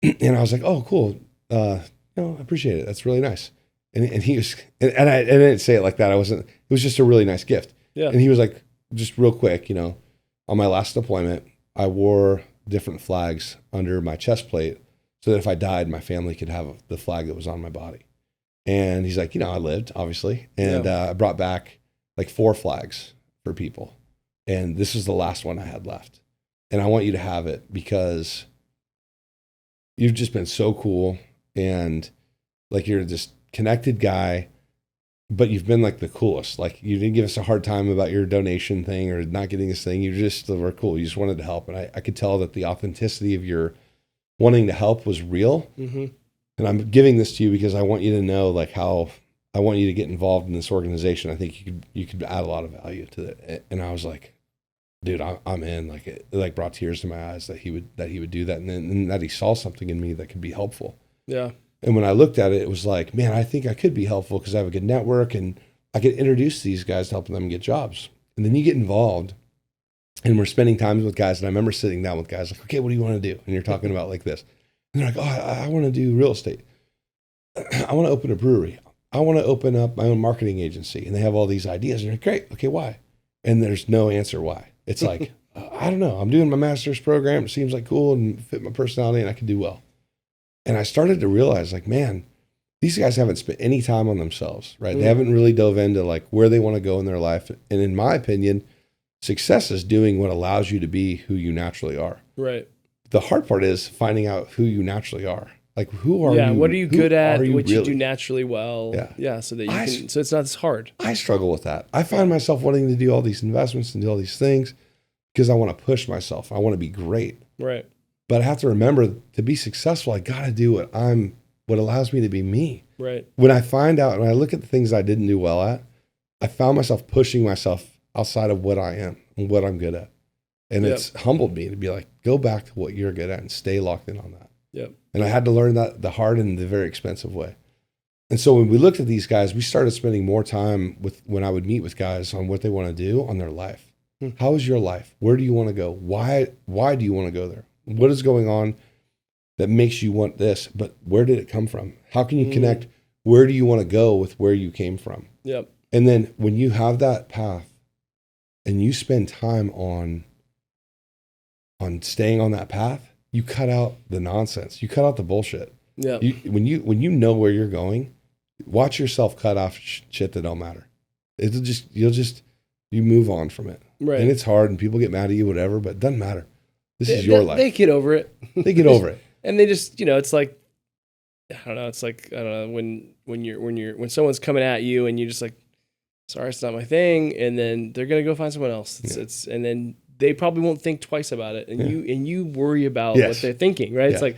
Speaker 2: and I was like, "Oh, cool. I appreciate it. That's really nice." And he was, and I didn't say it like that. It was just a really nice gift.
Speaker 1: Yeah.
Speaker 2: And he was like, just real quick, on my last deployment, I wore different flags under my chest plate so that if I died, my family could have the flag that was on my body. And he's like, I lived, obviously. And I brought back like 4 flags for people. And this is the last one I had left. And I want you to have it because you've just been so cool. And like, you're this connected guy, but you've been like the coolest. Like, you didn't give us a hard time about your donation thing or not getting this thing. You just were cool. You just wanted to help. And I could tell that the authenticity of your wanting to help was real. Mm-hmm. And I'm giving this to you because I want you to know like how I want you to get involved in this organization. I think you could add a lot of value to it. And I was like, dude, I'm in. Like, it brought tears to my eyes that he would do that, and that he saw something in me that could be helpful.
Speaker 1: Yeah.
Speaker 2: And when I looked at it, it was like, man, I think I could be helpful because I have a good network and I could introduce these guys to helping them get jobs. And then you get involved, and we're spending time with guys. And I remember sitting down with guys like, okay, what do you want to do? And you're talking about like this. And they're like, oh, I want to do real estate. I want to open a brewery. I want to open up my own marketing agency. And they have all these ideas. And you're like, great. Okay, why? And there's no answer why. It's like, I don't know. I'm doing my master's program. It seems like cool and fit my personality and I can do well. And I started to realize like, man, these guys haven't spent any time on themselves, right? Mm. They haven't really dove into like where they want to go in their life. And in my opinion, success is doing what allows you to be who you naturally are.
Speaker 1: Right.
Speaker 2: The hard part is finding out who you naturally are. Like, who are you?
Speaker 1: Yeah, what are you good at? What
Speaker 2: really?
Speaker 1: you do naturally well. Yeah, so that you can, so it's not as hard.
Speaker 2: I struggle with that. I find myself wanting to do all these investments and do all these things because I want to push myself. I want to be great.
Speaker 1: Right.
Speaker 2: But I have to remember, to be successful, I got to do what allows me to be me.
Speaker 1: Right.
Speaker 2: When I find out, when I look at the things I didn't do well at, I found myself pushing myself outside of what I am and what I'm good at. And it's humbled me to be like, go back to what you're good at and stay locked in on that.
Speaker 1: Yep.
Speaker 2: And I had to learn that the hard and the very expensive way. And so when we looked at these guys, we started spending more time when I would meet with guys on what they want to do on their life. How is your life? Where do you want to go? Why do you want to go there? What is going on that makes you want this? But where did it come from? How can you connect? Where do you want to go with where you came from?
Speaker 1: Yep.
Speaker 2: And then when you have that path and you spend time on staying on that path, you cut out the nonsense. You cut out the bullshit.
Speaker 1: Yeah.
Speaker 2: When you know where you're going, watch yourself cut off shit that don't matter. You move on from it.
Speaker 1: Right.
Speaker 2: And it's hard and people get mad at you, whatever, but it doesn't matter. This is your life.
Speaker 1: They get over it.
Speaker 2: They get over it.
Speaker 1: And they just, it's like, I don't know. It's like, I don't know, when someone's coming at you and you're just like, sorry, it's not my thing. And then they're going to go find someone else. And then they probably won't think twice about it. And you worry about what they're thinking, right? Yeah. It's like,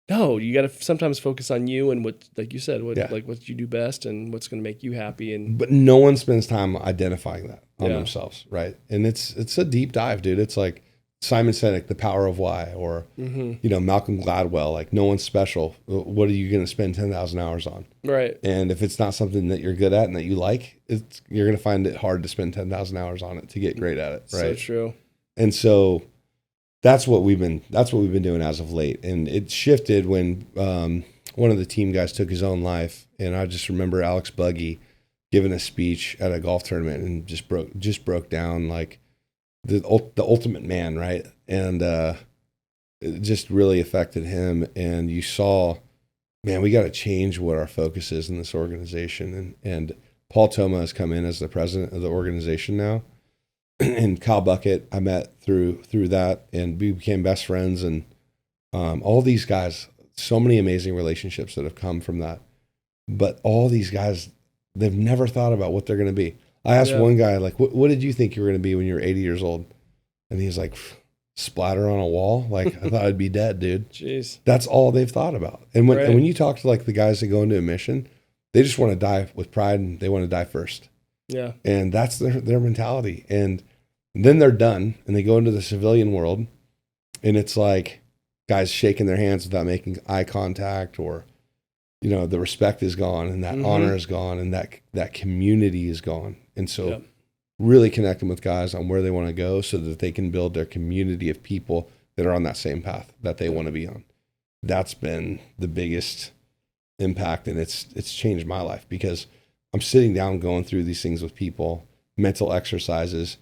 Speaker 1: no, you got to sometimes focus on you and what, like you said, what you do best and what's going to make you happy. But
Speaker 2: no one spends time identifying that on themselves, right? And it's a deep dive, dude. It's like Simon Sinek, The Power of Why, or Malcolm Gladwell, like no one's special. What are you going to spend 10,000 hours on?
Speaker 1: Right.
Speaker 2: And if it's not something that you're good at and that you like, you're going to find it hard to spend 10,000 hours on it to get great at it, right?
Speaker 1: So true.
Speaker 2: And so that's what we've been doing as of late. And it shifted when one of the team guys took his own life. And I just remember Alex Buggy giving a speech at a golf tournament and just broke down like the ultimate man, right? And it just really affected him. And you saw, man, we got to change what our focus is in this organization. And Paul Toma has come in as the president of the organization now. And Kyle Bucket, I met through that, and we became best friends. And all these guys, so many amazing relationships that have come from that. But all these guys, they've never thought about what they're going to be. I asked one guy, like, what did you think you were going to be when you were 80 years old? And he's like, splatter on a wall. Like, I thought I'd be dead, dude.
Speaker 1: Jeez.
Speaker 2: That's all they've thought about. And when you talk to like the guys that go into a mission, they just want to die with pride, and they want to die first. Yeah. And that's their mentality. And then they're done, and they go into the civilian world, and it's like guys shaking their hands without making eye contact, or, you know, the respect is gone, and that honor is gone, and that community is gone. And so really connecting with guys on where they want to go so that they can build their community of people that are on that same path that they want to be on. That's been the biggest impact, and it's changed my life, because I'm sitting down going through these things with people, mental exercises,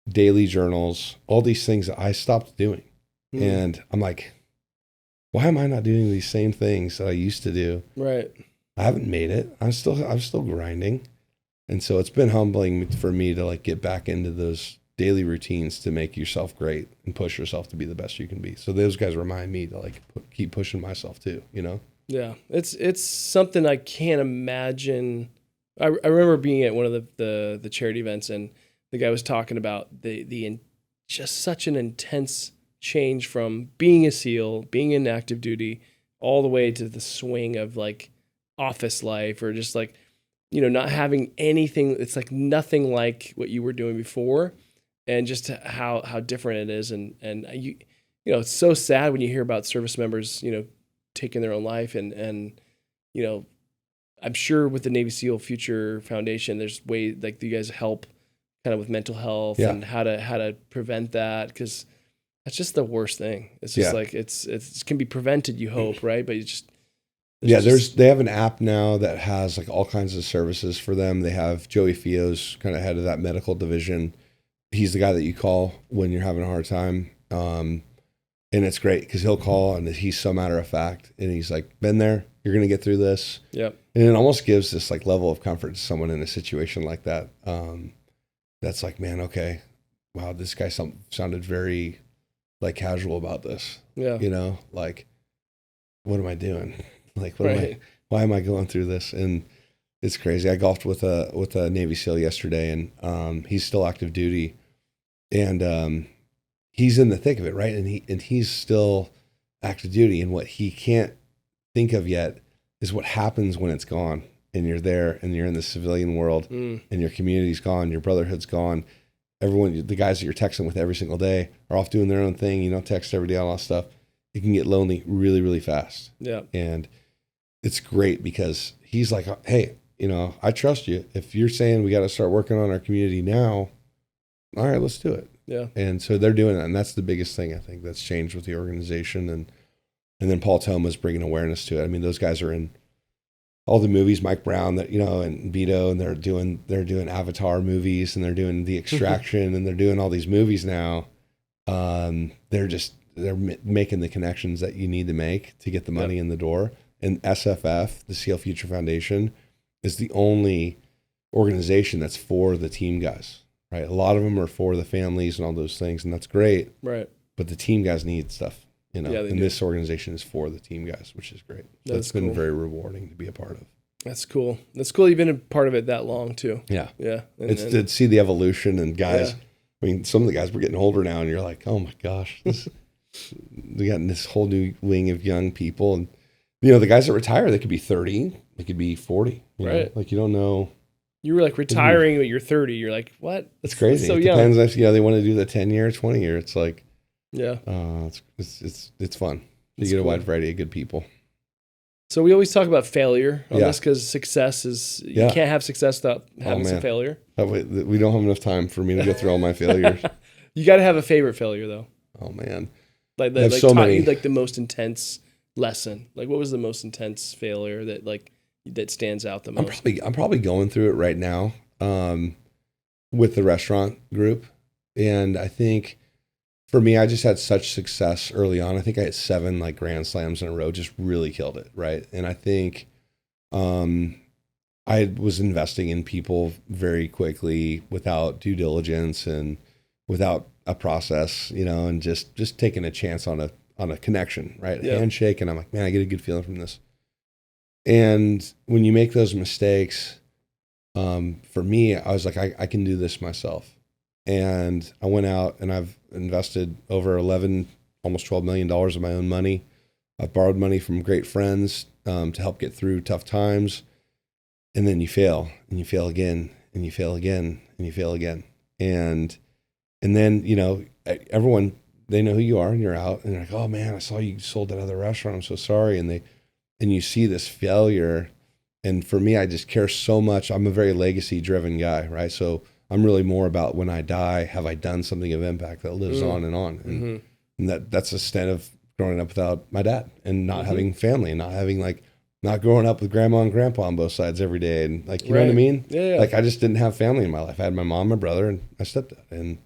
Speaker 2: daily journals, all these things that I stopped doing. And I'm like, why am I not doing these same things that I used to do? Right. I haven't made it. I'm still grinding. And so it's been humbling for me to like get back into those daily routines to make yourself great and push yourself to be the best you can be. So those guys remind me to like keep pushing myself too, you know? Yeah. It's something I can't imagine. I remember being at one of the charity events, and the guy was talking about the just such an intense change from being a SEAL, being in active duty, all the way to the swing of like office life, or just like, you know, not having anything. It's like nothing like what you were doing before, and just how different it is. And you know, it's so sad when you hear about service members, you know, taking their own life, and you know, I'm sure with the Navy SEAL Future Foundation, there's ways like you guys help kind of with mental health and how to prevent that, because that's just the worst thing. It's just like it can be prevented, you hope, right? But you just they have an app now that has like all kinds of services for them. They have Joey Fio's kind of head of that medical division. He's the guy that you call when you're having a hard time. And it's great because he'll call and he's so matter of fact, and he's like, been there, you're going to get through this. Yep. And it almost gives this like level of comfort to someone in a situation like that. That's like, man, okay, wow, this guy sounded very like casual about this. Yeah. You know, like, what am I doing? Like, why am I going through this? And it's crazy. I golfed with a Navy SEAL yesterday, and he's still active duty, and he's in the thick of it, right? And he's still active duty, and what he can't think of yet is what happens when it's gone, and you're there, and you're in the civilian world, and your community's gone, your brotherhood's gone. Everyone, the guys that you're texting with every single day are off doing their own thing. You don't text every day, all that stuff. It can get lonely really, really fast. Yeah. And it's great because he's like, hey, you know, I trust you. If you're saying we got to start working on our community now, all right, let's do it. Yeah. And so they're doing that. And that's the biggest thing I think that's changed with the organization. And then Paul Thoma's bringing awareness to it. I mean, those guys are in all the movies, Mike Brown, that, you know, and Vito, and they're doing Avatar movies, and they're doing The Extraction, and they're doing all these movies now. They're making the connections that you need to make to get the money in the door. And SFF, the SEAL Future Foundation, is the only organization that's for the team guys, right? A lot of them are for the families and all those things, and that's great. Right. But the team guys need stuff. You know, and this organization is for the team guys, which is great. That's been very rewarding to be a part of. That's cool. That's cool. You've been a part of it that long too. Yeah. Yeah. It's to see the evolution, and guys, I mean, some of the guys were getting older now, and you're like, oh my gosh, we got this whole new wing of young people. And, you know, the guys that retire, they could be 30, they could be 40. Right. Know? Like, you don't know. You were like retiring at you're 30. You're like, what? That's crazy. So it depends if, they want to do the 10-year, 20-year. It's like, it's fun. You get a wide variety of good people. So we always talk about failure on this, because success is, you can't have success without having some failure. We don't have enough time for me to go through all my failures. You got to have a favorite failure though. Oh man. Like so many. Like the most intense lesson. Like what was the most intense failure that stands out the most? I'm probably going through it right now with the restaurant group. And I think for me, I just had such success early on. I think I had 7 like grand slams in a row, just really killed it. Right. And I think, I was investing in people very quickly without due diligence and without a process, and just taking a chance on a connection, right? A handshake. And I'm like, man, I get a good feeling from this. And when you make those mistakes, for me, I was like, I can do this myself. And I went out and I've invested over 11, almost $12 million of my own money. I've borrowed money from great friends to help get through tough times. And then you fail and you fail again and you fail again and you fail again. And then, everyone, they know who you are and you're out and they're like, oh man, I saw you sold that other restaurant. I'm so sorry. And you see this failure. And for me, I just care so much. I'm a very legacy driven guy, right? So I'm really more about when I die, have I done something of impact that lives on and on? And that's a stand of growing up without my dad and not having family and not having not growing up with grandma and grandpa on both sides every day. And you know what I mean?
Speaker 1: Yeah.
Speaker 2: Like I just didn't have family in my life. I had my mom, my brother, and my stepdad. And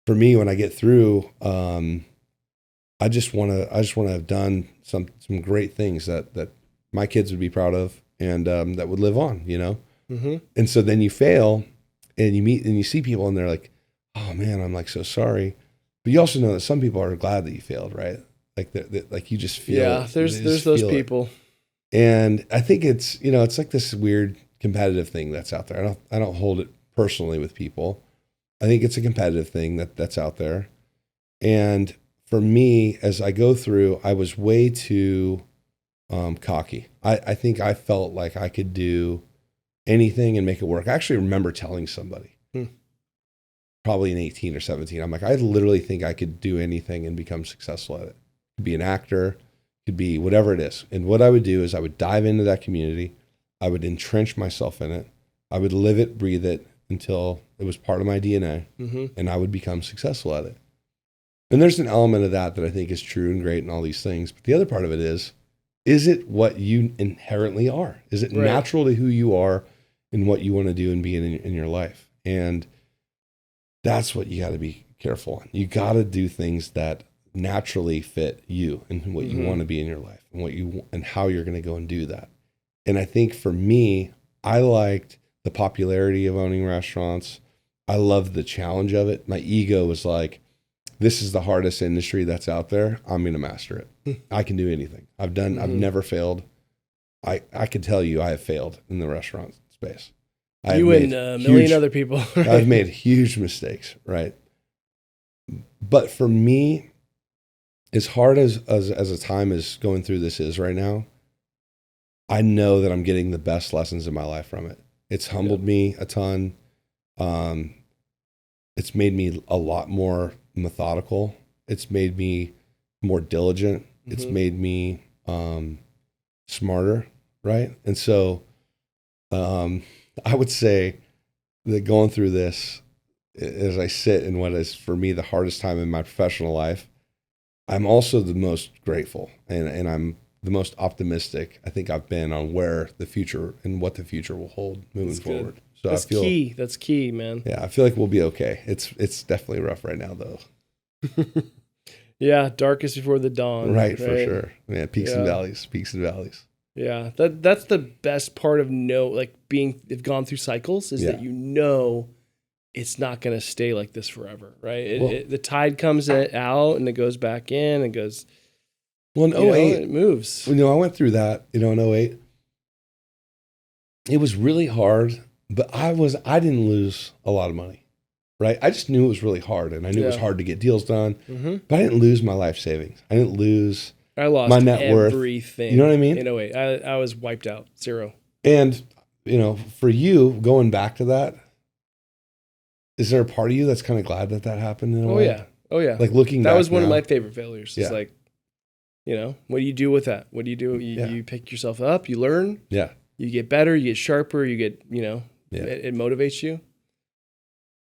Speaker 2: for me, when I get through, I just want to have done some great things that my kids would be proud of and that would live on, And so then you fail and you meet and you see people and they're like, oh man, I'm like so sorry. But you also know that some people are glad that you failed, right? Like you just feel
Speaker 1: there's those people.
Speaker 2: And I think it's, it's like this weird competitive thing that's out there. I don't hold it personally with people. I think it's a competitive thing that's out there. And for me, as I go through, I was way too cocky. I think I felt like I could do anything and make it work. I actually remember telling somebody, probably in 18 or 17, I'm like, I literally think I could do anything and become successful at it. Could be an actor, could be whatever it is. And what I would do is I would dive into that community. I would entrench myself in it. I would live it, breathe it until it was part of my DNA and I would become successful at it. And there's an element of that I think is true and great and all these things. But the other part of it is it what you inherently are? Is it natural to who you are and what you want to do and be in your life? And that's what you got to be careful on. You got to do things that naturally fit you and what you want to be in your life and how you're going to go and do that. And I think for me, I liked the popularity of owning restaurants. I loved the challenge of it. My ego was like, this is the hardest industry that's out there. I'm going to master it. I can do anything. I've never failed. I can tell you I have failed in the restaurant space.
Speaker 1: You and a million other people. Right?
Speaker 2: I've made huge mistakes, right? But for me, as hard as a time as going through this is right now, I know that I'm getting the best lessons in my life from it. It's humbled me a ton. It's made me a lot more methodical. It's made me more diligent. It's made me smarter, right? And so I would say that going through this, as I sit in what is for me the hardest time in my professional life, I'm also the most grateful and I'm the most optimistic I think I've been on where the future and what the future will hold moving forward. So
Speaker 1: that's key. That's key, man.
Speaker 2: Yeah, I feel like we'll be okay. It's definitely rough right now though.
Speaker 1: Yeah, darkest before the dawn.
Speaker 2: Right, for sure. Yeah, peaks and valleys.
Speaker 1: Yeah, that's the best part of they've gone through cycles is that it's not going to stay like this forever, right? The tide comes out and it goes back in and goes.
Speaker 2: Well, in 08,
Speaker 1: it moves.
Speaker 2: I went through that, in 08. It was really hard, but I didn't lose a lot of money, right? I just knew it was really hard and I knew it was hard to get deals done, but I didn't lose my life savings. I didn't lose my net worth.
Speaker 1: Everything.
Speaker 2: You know what I mean?
Speaker 1: In 08, I was wiped out, zero.
Speaker 2: And, for you, going back to that, is there a part of you that's kind of glad that happened in a way?
Speaker 1: Oh, yeah.
Speaker 2: Like looking back
Speaker 1: that was one
Speaker 2: now,
Speaker 1: of my favorite failures. It's like, what do you do with that? What do you do? You pick yourself up, you learn.
Speaker 2: Yeah.
Speaker 1: You get better, you get sharper, you get, it motivates you.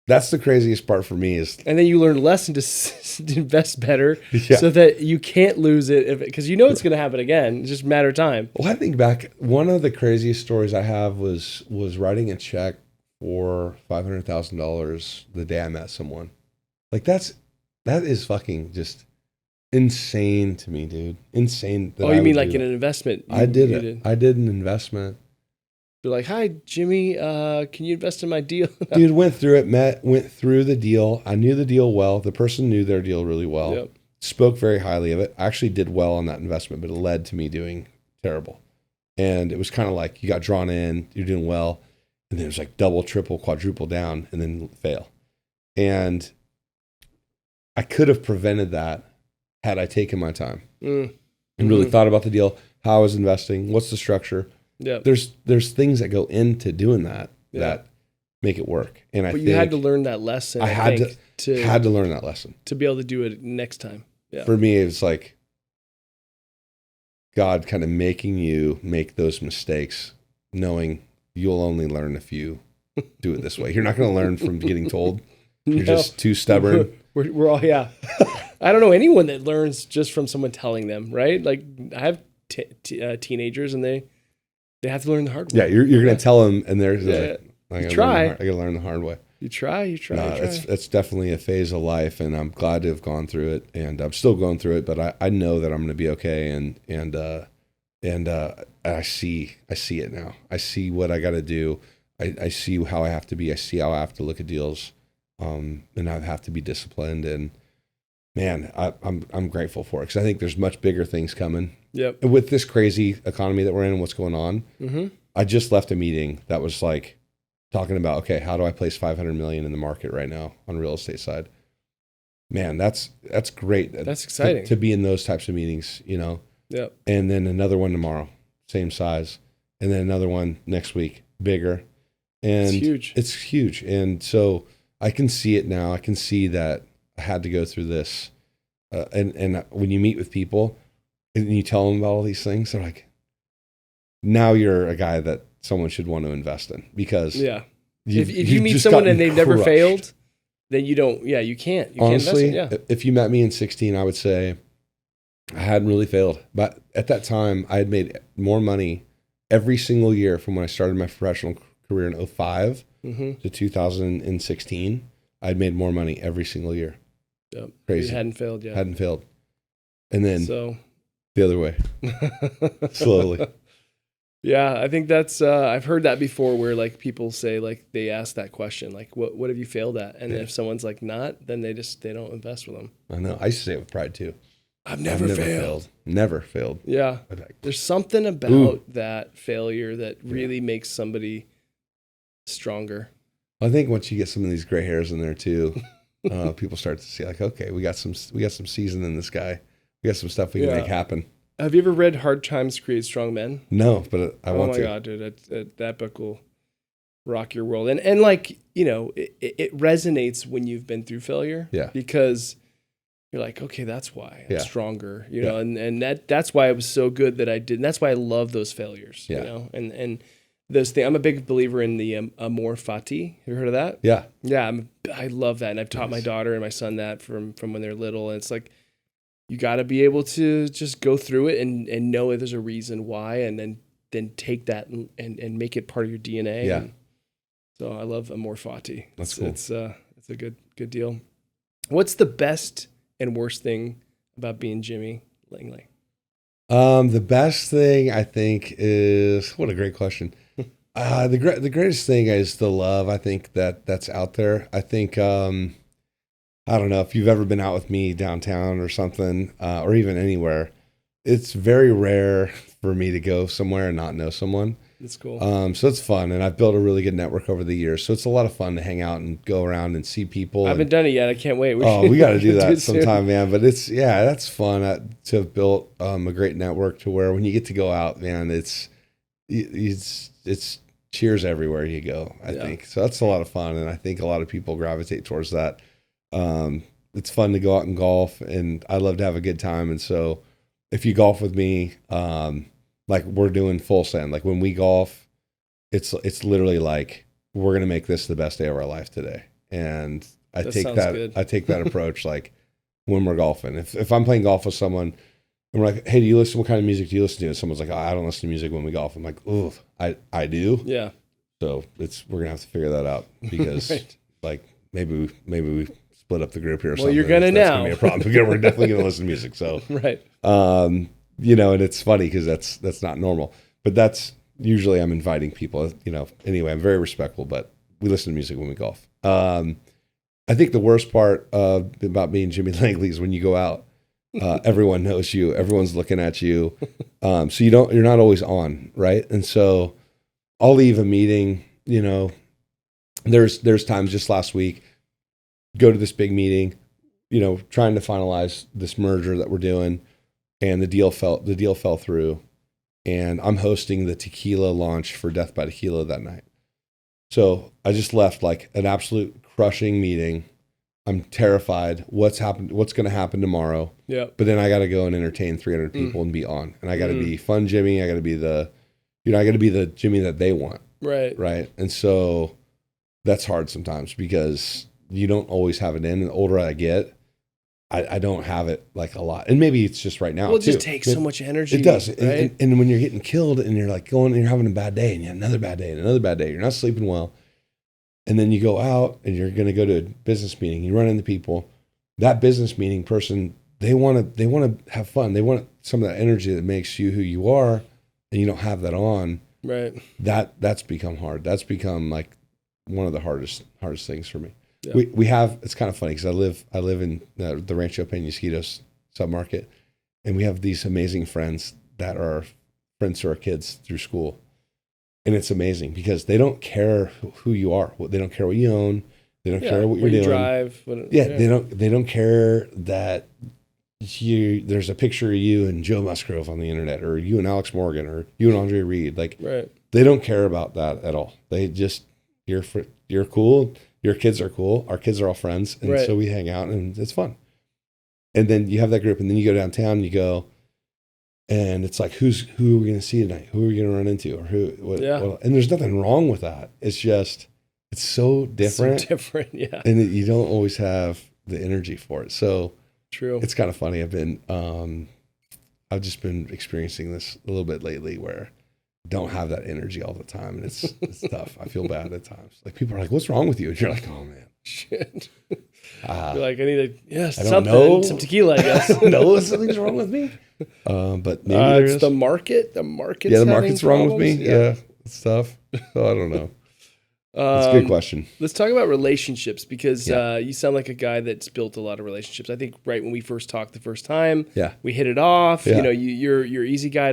Speaker 2: That's the craziest part for me is.
Speaker 1: And then you learn less and to invest better so that you can't lose it because it's going to happen again. It's just a matter of time.
Speaker 2: Well, I think back, one of the craziest stories I have was writing a check for $500,000 the day I met someone. Like that's That is fucking just insane to me, dude. Insane.
Speaker 1: Oh, you mean like in an investment?
Speaker 2: I did it. I did an investment.
Speaker 1: You're like, hi, Jimmy, can you invest in my deal?
Speaker 2: Dude, went through the deal. I knew the deal well. The person knew their deal really well.
Speaker 1: Yep.
Speaker 2: Spoke very highly of it. I actually did well on that investment, but it led to me doing terrible. And it was kind of like you got drawn in, you're doing well, and then it was like double, triple, quadruple down, and then fail. And I could have prevented that had I taken my time and really thought about the deal, how I was investing, what's the structure.
Speaker 1: Yeah,
Speaker 2: there's things that go into doing that that make it work. And
Speaker 1: but you had to learn that lesson.
Speaker 2: I had to learn that lesson
Speaker 1: to be able to do it next time. Yeah.
Speaker 2: For me, it's like God kind of making you make those mistakes, knowing you'll only learn if you do it this way. You're not going to learn from getting told. You're just too stubborn.
Speaker 1: We're all, yeah. I don't know anyone that learns just from someone telling them, right? Like I have teenagers and they have to learn the hard way.
Speaker 2: Yeah, you're going to tell them, and they're
Speaker 1: like, I got
Speaker 2: to learn the hard way.
Speaker 1: You try.
Speaker 2: It's definitely a phase of life, and I'm glad to have gone through it, and I'm still going through it, but I know that I'm going to be okay, and I see it now. I see what I got to do. I see how I have to be. I see how I have to look at deals, and I have to be disciplined. And man, I'm grateful for it because I think there's much bigger things coming.
Speaker 1: Yep.
Speaker 2: And with this crazy economy that we're in and what's going on, I just left a meeting that was like talking about, okay, how do I place $500 million in the market right now on the real estate side? Man, that's great.
Speaker 1: That's exciting
Speaker 2: to be in those types of meetings, you know.
Speaker 1: Yep.
Speaker 2: And then another one tomorrow, same size, and then another one next week, bigger. And it's huge. And so I can see it now. I can see that I had to go through this. And when you meet with people and you tell them about all these things, they're like, now you're a guy that someone should want to invest in because
Speaker 1: if you meet someone and they've never failed, then you don't, you can't.
Speaker 2: Honestly,
Speaker 1: can't invest in,
Speaker 2: if you met me in 16, I would say I hadn't really failed. But at that time, I had made more money every single year from when I started my professional career in 2005 to 2016. I'd made more money every single year.
Speaker 1: Yep.
Speaker 2: Crazy.
Speaker 1: You hadn't failed yet.
Speaker 2: Hadn't failed. And then the other way, slowly.
Speaker 1: Yeah, I think that's, I've heard that before where like people say, like they ask that question, like what have you failed at? And if someone's like not, then they don't invest with them.
Speaker 2: I know. I used to say it with pride too.
Speaker 1: I've never failed.
Speaker 2: Never failed.
Speaker 1: Yeah. There's something about that failure that really makes somebody stronger.
Speaker 2: I think once you get some of these gray hairs in there too, people start to see like, okay, we got some season in this guy. We got some stuff we can make happen.
Speaker 1: Have you ever read Hard Times Create Strong Men?
Speaker 2: No, but I want to.
Speaker 1: Oh my God, dude. That book will rock your world. And like, you know, it resonates when you've been through failure. Yeah. Because you're like, okay, that's why I'm stronger, you know, and that's why it was so good that I did. And that's why I love those failures, you know, and those things. I'm a big believer in the amor fati. Have you heard of that? Yeah. Yeah. I love that. And I've taught my daughter and my son that from when they're little. And it's like, you got to be able to just go through it and know if there's a reason why, and then take that and make it part of your DNA. Yeah. And so I love amor fati. That's cool. It's a good deal. What's the best and worst thing about being Jimmy Langley?
Speaker 2: The best thing I think is, what a great question. The greatest thing is the love. I think that's out there. I think, I don't know if you've ever been out with me downtown or something, or even anywhere. It's very rare for me to go somewhere and not know someone.
Speaker 1: That's cool.
Speaker 2: So it's fun, and I've built a really good network over the years. So it's a lot of fun to hang out and go around and see people.
Speaker 1: I haven't done it yet. I can't wait.
Speaker 2: We got to do that sometime, man. But that's fun to have built a great network to where when you get to go out, man, it's cheers everywhere you go. I think so. That's a lot of fun, and I think a lot of people gravitate towards that. It's fun to go out and golf, and I love to have a good time. And so if you golf with me, like we're doing full send, like when we golf, it's literally like, we're going to make this the best day of our life today. And I take that approach. Like when we're golfing, if I'm playing golf with someone and we're like, hey, what kind of music do you listen to? And someone's like, oh, I don't listen to music when we golf. I'm like, oh, I do. Yeah. So we're going to have to figure that out because like maybe we split up the group here or
Speaker 1: Well,
Speaker 2: something.
Speaker 1: you're gonna
Speaker 2: That's
Speaker 1: now.
Speaker 2: gonna be a problem. We're definitely gonna listen to music. So
Speaker 1: Right.
Speaker 2: and it's funny because that's not normal. But that's usually I'm inviting people. Anyway, I'm very respectful, but we listen to music when we golf. I think the worst part about being Jimmy Langley is when you go out, everyone knows you, everyone's looking at you, so you're not always on, right? And so I'll leave a meeting. There's times just last week, go to this big meeting, trying to finalize this merger that we're doing, and the deal fell through, and I'm hosting the Tequila launch for Death by Tequila that night. So I just left like an absolute crushing meeting. I'm terrified. What's going to happen tomorrow?
Speaker 1: Yeah.
Speaker 2: But then I got to go and entertain 300 people and be on. And I got to be fun Jimmy. I got to be the Jimmy that they want.
Speaker 1: Right.
Speaker 2: Right. And so that's hard sometimes because you don't always have it in. And the older I get, I don't have it like a lot. And maybe it's just right now.
Speaker 1: Well, it just takes so much energy.
Speaker 2: It does.
Speaker 1: Right?
Speaker 2: And when you're getting killed and you're like going and you're having a bad day and you have another bad day and another bad day, you're not sleeping well. And then you go out and you're going to go to a business meeting. You run into people. That business meeting person, they want to have fun. They want some of that energy that makes you who you are, and you don't have that on.
Speaker 1: Right.
Speaker 2: That's become hard. That's become like one of the hardest things for me.
Speaker 1: Yeah.
Speaker 2: We have. It's kind of funny because I live in the Rancho Penasquitos submarket, and we have these amazing friends that are friends to our kids through school. And it's amazing because they don't care who you are. They don't care what you own. They don't care what you're doing.
Speaker 1: Drive.
Speaker 2: They don't care that there's a picture of you and Joe Musgrove on the internet, or you and Alex Morgan, or you and Andre Reed. Like,
Speaker 1: right.
Speaker 2: They don't care about that at all. They just you're cool. Your kids are cool. Our kids are all friends, and so we hang out and it's fun. And then you have that group, and then you go downtown and you go. And it's like, who are we going to see tonight? Who are we going to run into? Or what, and there's nothing wrong with that. It's just, it's so different.
Speaker 1: So different, yeah.
Speaker 2: And you don't always have the energy for it. So
Speaker 1: true.
Speaker 2: It's kind of funny. I've just been experiencing this a little bit lately where I don't have that energy all the time. And it's tough. I feel bad at times. Like people are like, what's wrong with you? And you're like, oh man.
Speaker 1: Shit. You're like, I need some tequila, I guess.
Speaker 2: I don't know if something's wrong with me. But maybe
Speaker 1: it's the market. The market's
Speaker 2: the market's wrong with me.
Speaker 1: Yeah,
Speaker 2: it's tough. So I don't know. That's a good question.
Speaker 1: Let's talk about relationships because you sound like a guy that's built a lot of relationships. I think right when we first talked the first time, we hit it off.
Speaker 2: Yeah.
Speaker 1: You're easy guy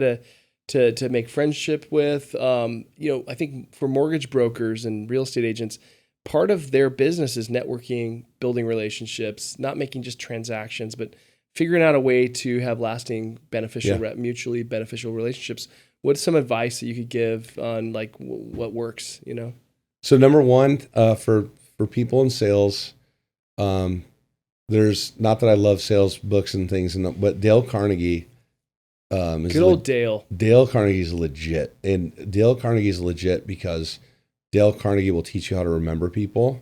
Speaker 1: to make friendship with. I think for mortgage brokers and real estate agents, part of their business is networking, building relationships, not making just transactions, but figuring out a way to have lasting, beneficial, mutually beneficial relationships. What's some advice that you could give on like what works?
Speaker 2: So number one, for people in sales, there's not that I love sales books and things, but Dale Carnegie.
Speaker 1: Good old Dale.
Speaker 2: Dale Carnegie is legit, and Dale Carnegie is legit because Dale Carnegie will teach you how to remember people.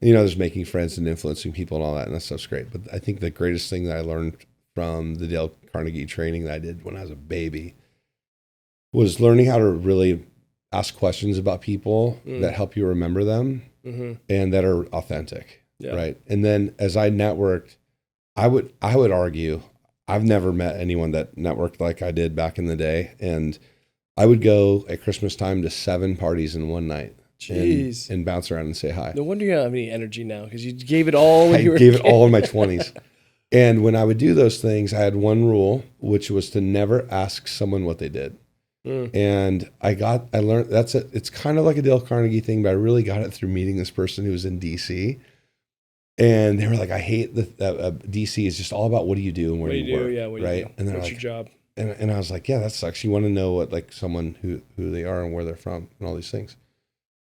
Speaker 2: There's making friends and influencing people and all that, and that stuff's great. But I think the greatest thing that I learned from the Dale Carnegie training that I did when I was a baby was learning how to really ask questions about people that help you remember them and that are authentic, right? And then as I networked, I would argue I've never met anyone that networked like I did back in the day, and I would go at Christmas time to 7 parties in one night.
Speaker 1: Jeez.
Speaker 2: And bounce around and say hi.
Speaker 1: No wonder you don't have any energy now because you gave it all when you were
Speaker 2: I gave it all in my 20s. And when I would do those things, I had one rule, which was to never ask someone what they did. And I learned it's kind of like a Dale Carnegie thing, but I really got it through meeting this person who was in DC. And they were like, I hate DC is just all about what do you do and where do you work.
Speaker 1: Yeah, what do you do?
Speaker 2: And they're
Speaker 1: what's
Speaker 2: like,
Speaker 1: your job?
Speaker 2: And I was like, yeah, that sucks. You want to know what like someone who they are and where they're from and all these things.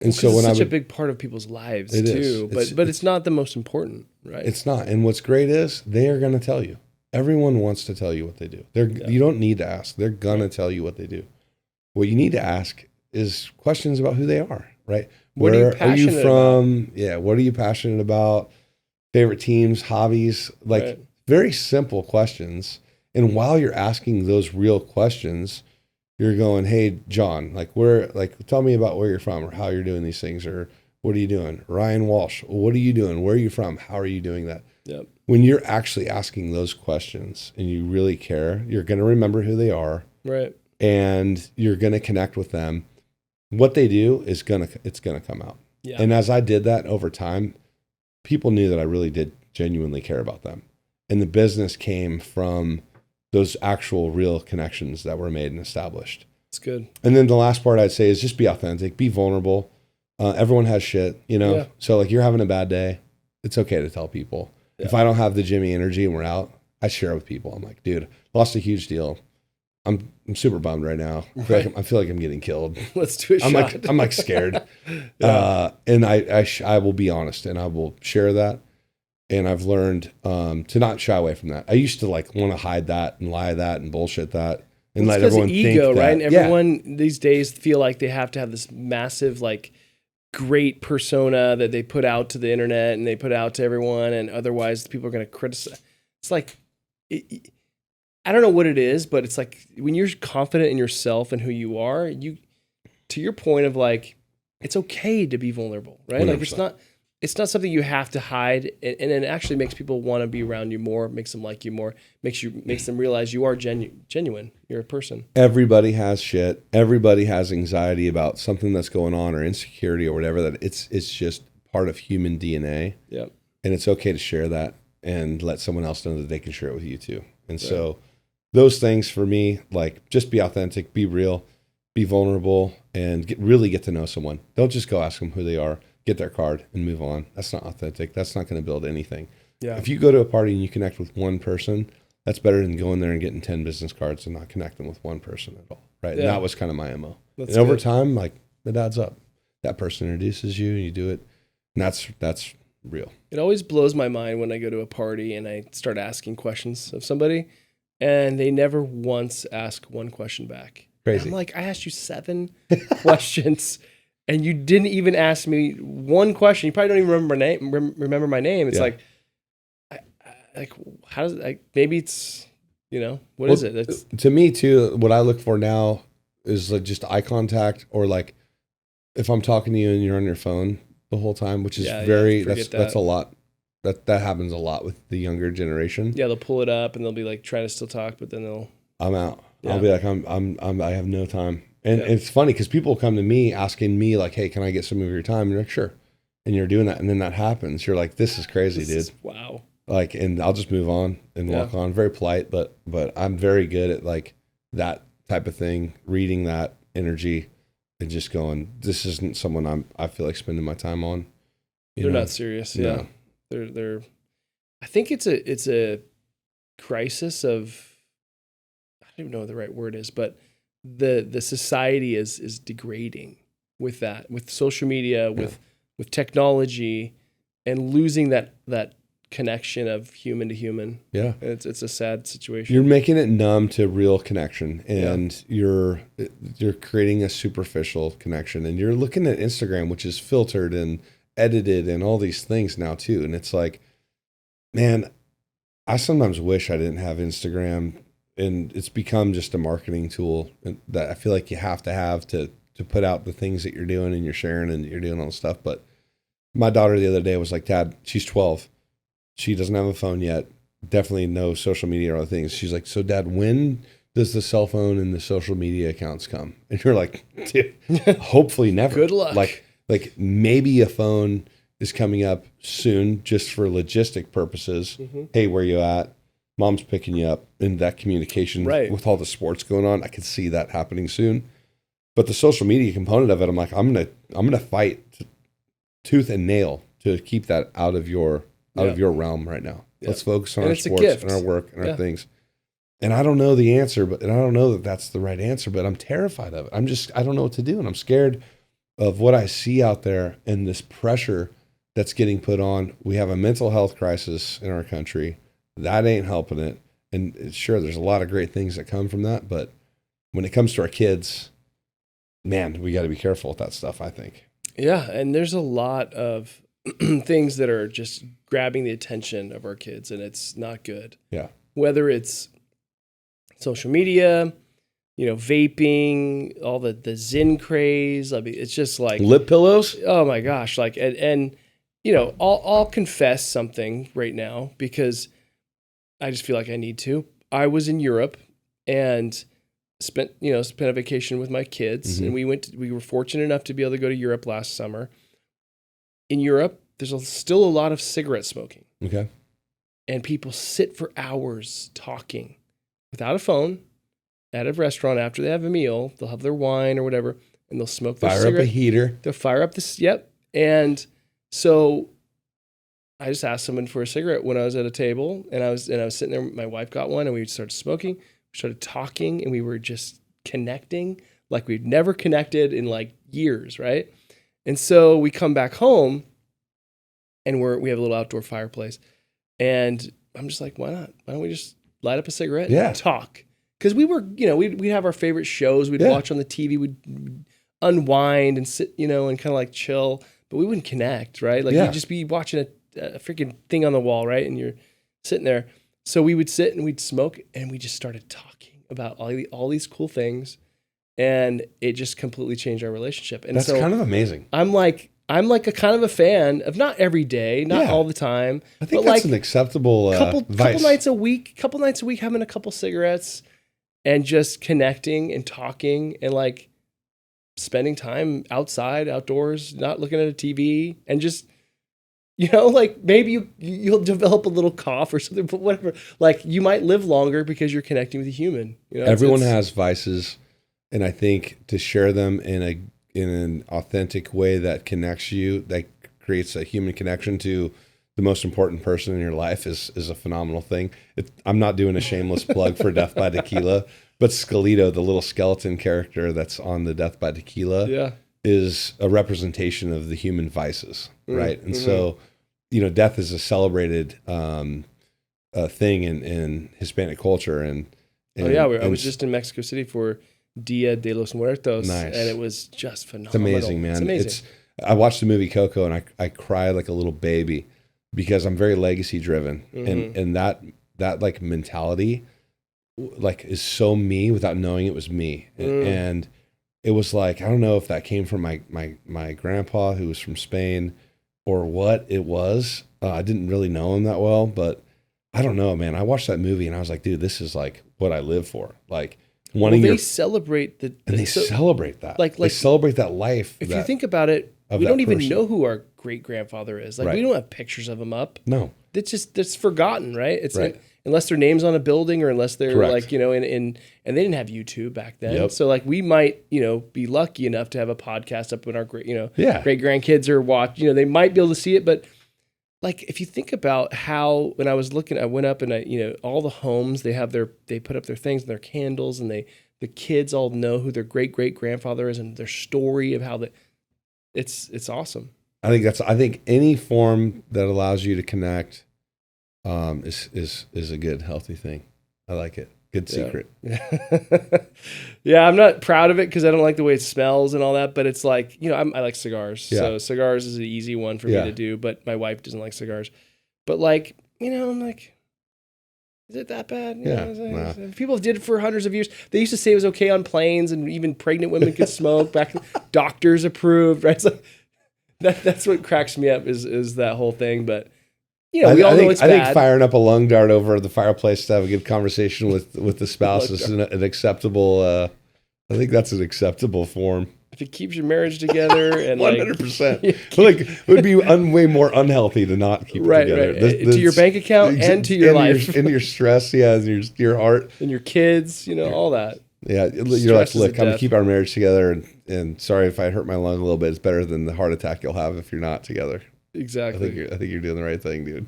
Speaker 2: And so
Speaker 1: it's such a big part of people's lives too, but it's not the most important, right?
Speaker 2: It's not. And what's great is they are going to tell you. Everyone wants to tell you what they do. You don't need to ask. They're going to tell you what they do. What you need to ask is questions about who they are, right?
Speaker 1: Where are you
Speaker 2: from?
Speaker 1: About?
Speaker 2: Yeah. What are you passionate about? Favorite teams, hobbies, very simple questions. And while you're asking those real questions, you're going, hey, John, tell me about where you're from or how you're doing these things or What are you doing? Ryan Walsh, what are you doing? Where are you from? How are you doing that?
Speaker 1: Yep.
Speaker 2: When you're actually asking those questions and you really care, you're going to remember who they are.
Speaker 1: Right.
Speaker 2: And you're going to connect with them. What they do is it's going to come out.
Speaker 1: Yeah.
Speaker 2: And as I did that over time, people knew that I really did genuinely care about them. And the business came from those actual real connections that were made and established.
Speaker 1: That's good.
Speaker 2: And then the last part I'd say is just be authentic, be vulnerable. Everyone has shit, you know?
Speaker 1: Yeah.
Speaker 2: So like you're having a bad day, it's okay to tell people.
Speaker 1: Yeah.
Speaker 2: If I don't have the Jimmy energy and we're out, I share it with people. I'm like, dude, lost a huge deal. I'm super bummed right now. I feel like I'm getting killed.
Speaker 1: Let's do a shot.
Speaker 2: I'm like scared. And I will be honest and I will share that. And I've learned to not shy away from that. I used to like want to hide that and lie that and bullshit that and let everyone think
Speaker 1: ego,
Speaker 2: that,
Speaker 1: right? And everyone these days feel like they have to have this massive, like, great persona that they put out to the internet and they put out to everyone, and otherwise people are going to criticize. It's like, I don't know what it is, but it's like when you're confident in yourself and who you are, to your point of like, it's okay to be vulnerable, right?
Speaker 2: 100%.
Speaker 1: Like it's not something you have to hide, and it actually makes people want to be around you more, makes them like you more, makes them realize you are genuine. You're a person.
Speaker 2: Everybody has shit. Everybody has anxiety about something that's going on or insecurity or whatever. That it's just part of human DNA.
Speaker 1: Yep.
Speaker 2: And it's okay to share that and let someone else know that they can share it with you too. And so those things for me, like just be authentic, be real, be vulnerable, and really get to know someone. Don't just go ask them who they are. Get their card and move on. That's not authentic. That's not going to build anything.
Speaker 1: Yeah.
Speaker 2: If you go to a party and you connect with one person, that's better than going there and getting 10 business cards and not connecting with one person at all. Right.
Speaker 1: Yeah.
Speaker 2: And that was kind of my MO.
Speaker 1: That's
Speaker 2: and over
Speaker 1: good.
Speaker 2: time, like it adds up. That person introduces you and you do it. And that's real.
Speaker 1: It always blows my mind when I go to a party and I start asking questions of somebody and they never once ask one question back.
Speaker 2: Crazy.
Speaker 1: I'm like, I asked you 7 questions and you didn't even ask me one question. You probably don't even remember my name. It's like, how does it, like, maybe it's, what is it? It's,
Speaker 2: to me too, what I look for now is like just eye contact, or like if I'm talking to you and you're on your phone the whole time, which is that's a lot. That happens a lot with the younger generation.
Speaker 1: Yeah, they'll pull it up and they'll be like trying to still talk, but then
Speaker 2: I'm out.
Speaker 1: Yeah.
Speaker 2: I'll be like, I have no time. And it's funny because people come to me asking me like, hey, can I get some of your time? And you're like, sure. And you're doing that. And then that happens. You're like, this is crazy, dude.
Speaker 1: Wow.
Speaker 2: Like, and I'll just move on and walk on. Very polite, but I'm very good at like that type of thing, reading that energy and just going, this isn't someone I feel like spending my time on.
Speaker 1: They're not serious. Yeah. They're I think it's a crisis of, I don't even know what the right word is, but the society is degrading with that, with social media, with technology, and losing that connection of human to human.
Speaker 2: Yeah.
Speaker 1: It's a sad situation.
Speaker 2: You're making it numb to real connection, and you're creating a superficial connection, and you're looking at Instagram, which is filtered and edited and all these things now too. And it's like, man, I sometimes wish I didn't have Instagram, and it's become just a marketing tool that I feel like you have to put out the things that you're doing and you're sharing and you're doing all the stuff. But my daughter the other day was like, Dad, she's 12. She doesn't have a phone yet. Definitely no social media or other things. She's like, so Dad, when does the cell phone and the social media accounts come? And you're like, dude, hopefully never.
Speaker 1: Good luck.
Speaker 2: Like maybe a phone is coming up soon just for logistic purposes. Mm-hmm. Hey, where you at? Mom's picking you up, and that communication with all the sports going on. I could see that happening soon. But the social media component of it, I'm like, I'm gonna fight tooth and nail to keep that out of your realm right now. Yeah. Let's focus on our sports and our work and our things. And I don't know the answer, and I don't know that that's the right answer, but I'm terrified of it. I don't know what to do. And I'm scared of what I see out there and this pressure that's getting put on. We have a mental health crisis in our country. That ain't helping it. And sure, there's a lot of great things that come from that. But when it comes to our kids, man, we got to be careful with that stuff, I think.
Speaker 1: Yeah. And there's a lot of things that are just grabbing the attention of our kids, and it's not good.
Speaker 2: Yeah.
Speaker 1: Whether it's social media, vaping, all the Zen craze. I mean, it's just like
Speaker 2: Lip pillows?
Speaker 1: oh my gosh, like and I'll confess something right now because I just feel like I need to. I was in Europe and spent a vacation with my kids, and we were fortunate enough to be able to go to Europe last summer. In Europe, there's still a lot of cigarette smoking.
Speaker 2: Okay.
Speaker 1: And people sit for hours talking without a phone at a restaurant after they have a meal. They'll have their wine or whatever, and they'll smoke their cigarette.
Speaker 2: Fire up a heater.
Speaker 1: They'll fire up this. Yep. And so I just asked someone for a cigarette when I was at a table, and I was sitting there. My wife got one, and we started smoking. We started talking, and we were just connecting like we'd never connected in like years, right? And so we come back home, and we have a little outdoor fireplace. And I'm just like, why not? Why don't we just light up a cigarette and talk? Because we were, we'd have our favorite shows. We'd watch on the TV. We'd unwind and sit, and kind of like chill. But we wouldn't connect, right? Like you'd just be watching a freaking thing on the wall, right? And you're sitting there. So we would sit and we'd smoke, and we just started talking about all these cool things. And it just completely changed our relationship. And
Speaker 2: that's kind of amazing.
Speaker 1: I'm like a kind of a fan of not every day, not all the time.
Speaker 2: I think that's an acceptable
Speaker 1: couple nights a week having a couple cigarettes and just connecting and talking and like spending time outside, outdoors, not looking at a TV, and just like maybe you'll develop a little cough or something, but whatever. Like you might live longer because you're connecting with a human.
Speaker 2: Everyone has vices, and I think to share them in an authentic way that connects you, that creates a human connection to the most important person in your life is a phenomenal thing. I'm not doing a shameless plug for Death by Tequila, but Scalito, the little skeleton character that's on the Death by Tequila, is a representation of the human vices, right? And so, death is a celebrated thing in Hispanic culture. And
Speaker 1: I was just in Mexico City for Dia de los Muertos,
Speaker 2: nice.
Speaker 1: And it was just phenomenal.
Speaker 2: It's amazing, man.
Speaker 1: It's amazing.
Speaker 2: I watched the movie Coco, and I cried like a little baby because I'm very legacy driven, and that like mentality like is so me without knowing it was me, and it was like I don't know if that came from my grandpa who was from Spain or what it was. I didn't really know him that well, but I don't know, man. I watched that movie and I was like, dude, this is like what I live for, like.
Speaker 1: They celebrate
Speaker 2: celebrate that. Like they celebrate that life.
Speaker 1: If you think about it, we don't even know who our great grandfather is. Like we don't have pictures of him up.
Speaker 2: No,
Speaker 1: it's forgotten, right? It's unless their name's on a building or unless they're like and they didn't have YouTube back then. Yep. So like we might be lucky enough to have a podcast up when our great great grandkids are watch. They might be able to see it, but. Like if you think about how when I was looking, I went up and all the homes they put up their things and their candles, and the kids all know who their great grandfather is and their story of how it's awesome.
Speaker 2: I think any form that allows you to connect is a good healthy thing. I like it. Good secret.
Speaker 1: Yeah, I'm not proud of it because I don't like the way it smells and all that. But it's like, I like cigars. Yeah. So cigars is an easy one for me to do. But my wife doesn't like cigars. But like, I'm like, is it that bad? People did it for hundreds of years. They used to say it was okay on planes, and even pregnant women could smoke. Doctors approved, right? It's like, that's what cracks me up is that whole thing. But we all know it's bad.
Speaker 2: I think firing up a lung dart over the fireplace to have a good conversation with the spouse is an acceptable. I think that's an acceptable form.
Speaker 1: If it keeps your marriage together, and
Speaker 2: 100%, like it would be way more unhealthy to not keep it together.
Speaker 1: To your bank account and to your life,
Speaker 2: and your stress, and your heart,
Speaker 1: and your kids, all that.
Speaker 2: Yeah, you're like, look, I'm gonna keep our marriage together, and sorry if I hurt my lung a little bit. It's better than the heart attack you'll have if you're not together.
Speaker 1: Exactly.
Speaker 2: I think you're doing the right thing, dude.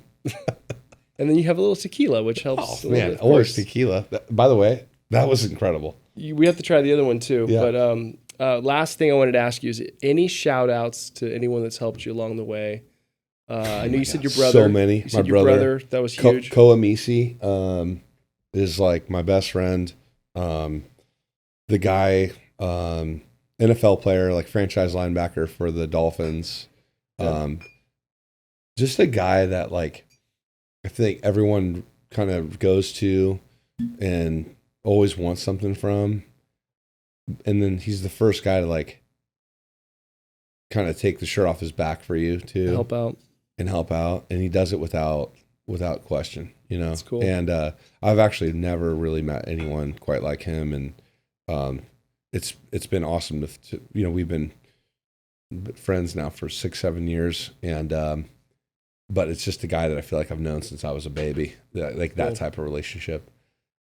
Speaker 1: And then you have a little tequila, which helps.
Speaker 2: Oh man, always tequila. By the way, that was incredible.
Speaker 1: We have to try the other one too. Yeah. But last thing I wanted to ask you is any shout outs to anyone that's helped you along the way? I know you said your brother.
Speaker 2: So many.
Speaker 1: You said your brother. That was huge.
Speaker 2: Koamisi is like my best friend. The guy, NFL player, like franchise linebacker for the Dolphins. Just a guy that like I think everyone kind of goes to and always wants something from. and then he's the first guy to like kind of take the shirt off his back for you to
Speaker 1: help out.
Speaker 2: And he does it without question, you know.
Speaker 1: That's cool.
Speaker 2: And I've actually never really met anyone quite like him, and it's been awesome to you know, we've been friends now for 6-7 years, and but it's just a guy that I feel like I've known since I was a baby, like that type of relationship.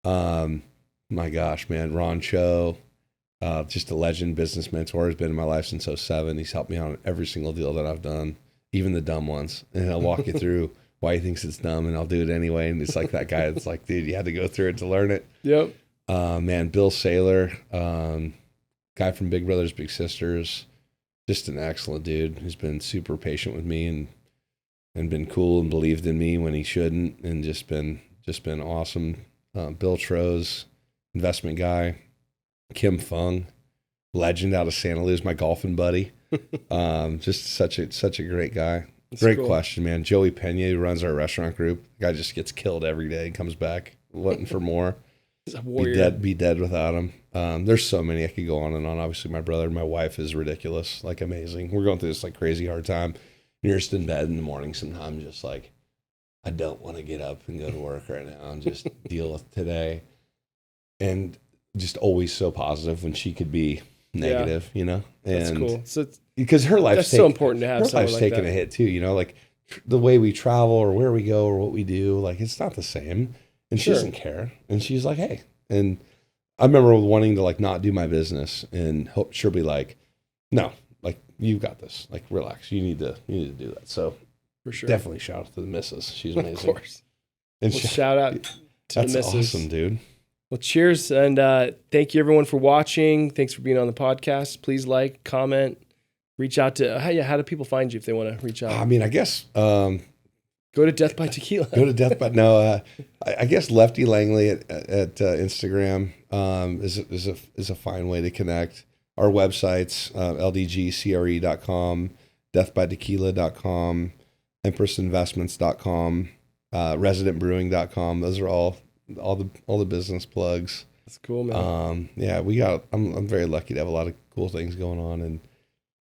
Speaker 2: My gosh, man, Ron Cho, just a legend, business mentor, has been in my life since 2007. He's helped me out on every single deal that I've done, even the dumb ones, and I'll walk you through why he thinks it's dumb, and I'll do it anyway. And it's like that guy that's like, dude, you had to go through it to learn it.
Speaker 1: Yep.
Speaker 2: Man, Bill Saylor, guy from Big Brothers Big Sisters, just an excellent dude who's been super patient with me and been cool and believed in me when he shouldn't, and just been awesome. Bill Troz, investment guy. Kim Fung, legend out of Santa Luz, my golfing buddy. Just such a great guy. That's great cool. Question, man. Joey Pena, who runs our restaurant group, the guy just gets killed every day and comes back wanting for more.
Speaker 1: He's a warrior.
Speaker 2: Be dead without him. There's so many I could go on and on. Obviously, my brother, my wife is ridiculous, like amazing. We're going through this like crazy hard time. You're just in bed in the morning sometimes, just like, I don't want to get up and go to work right now and just deal with today. And just always so positive when she could be negative, you know? And
Speaker 1: that's cool. So
Speaker 2: because her life's
Speaker 1: so important to have
Speaker 2: her life's
Speaker 1: like
Speaker 2: taking
Speaker 1: that.
Speaker 2: a hit too, you know, like the way we travel or where we go or what we do, like it's not the same. And she doesn't care. And she's like, hey. And I remember wanting to like not do my business, and she'll be like, no, like you've got this. Like relax. You need to do that. So
Speaker 1: for sure.
Speaker 2: Definitely shout out to the missus. She's amazing.
Speaker 1: Of course. And shout out to the missus.
Speaker 2: That's awesome, dude.
Speaker 1: Well, cheers, and thank you everyone for watching. Thanks for being on the podcast. Please like, comment, reach out to. How do people find you if they want to reach out?
Speaker 2: I mean, I guess
Speaker 1: go to Death by Tequila.
Speaker 2: Go to Death by I guess Lefty Langley at Instagram is a fine way to connect. Our websites ldgcre.com, deathbytequila.com, empressinvestments.com, residentbrewing.com. Those are all the business plugs.
Speaker 1: That's cool, man.
Speaker 2: I'm very lucky to have a lot of cool things going on,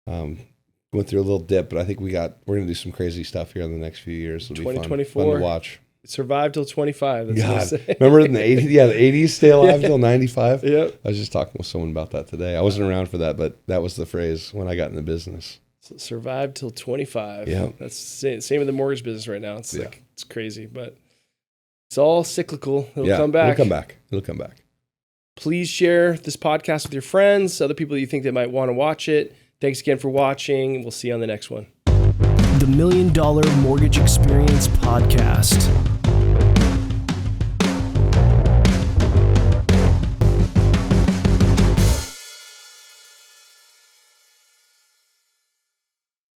Speaker 2: and went through a little dip, but I think we're gonna do some crazy stuff here in the next few years. It'll be fun to watch.
Speaker 1: Survive till 25. That's
Speaker 2: God,
Speaker 1: what I say.
Speaker 2: remember in the 80s? Yeah, the 80s, stay alive till 95.
Speaker 1: Yep.
Speaker 2: I was just talking with someone about that today. I wasn't around for that, but that was the phrase when I got in the business.
Speaker 1: So survive till 25.
Speaker 2: Yeah,
Speaker 1: that's same with the mortgage business right now. It's like it's crazy, but it's all cyclical. It'll come back.
Speaker 2: It'll come back.
Speaker 1: Please share this podcast with your friends, other people that you think that might want to watch it. Thanks again for watching. We'll see you on the next one.
Speaker 3: The $1 Million Mortgage Experience Podcast.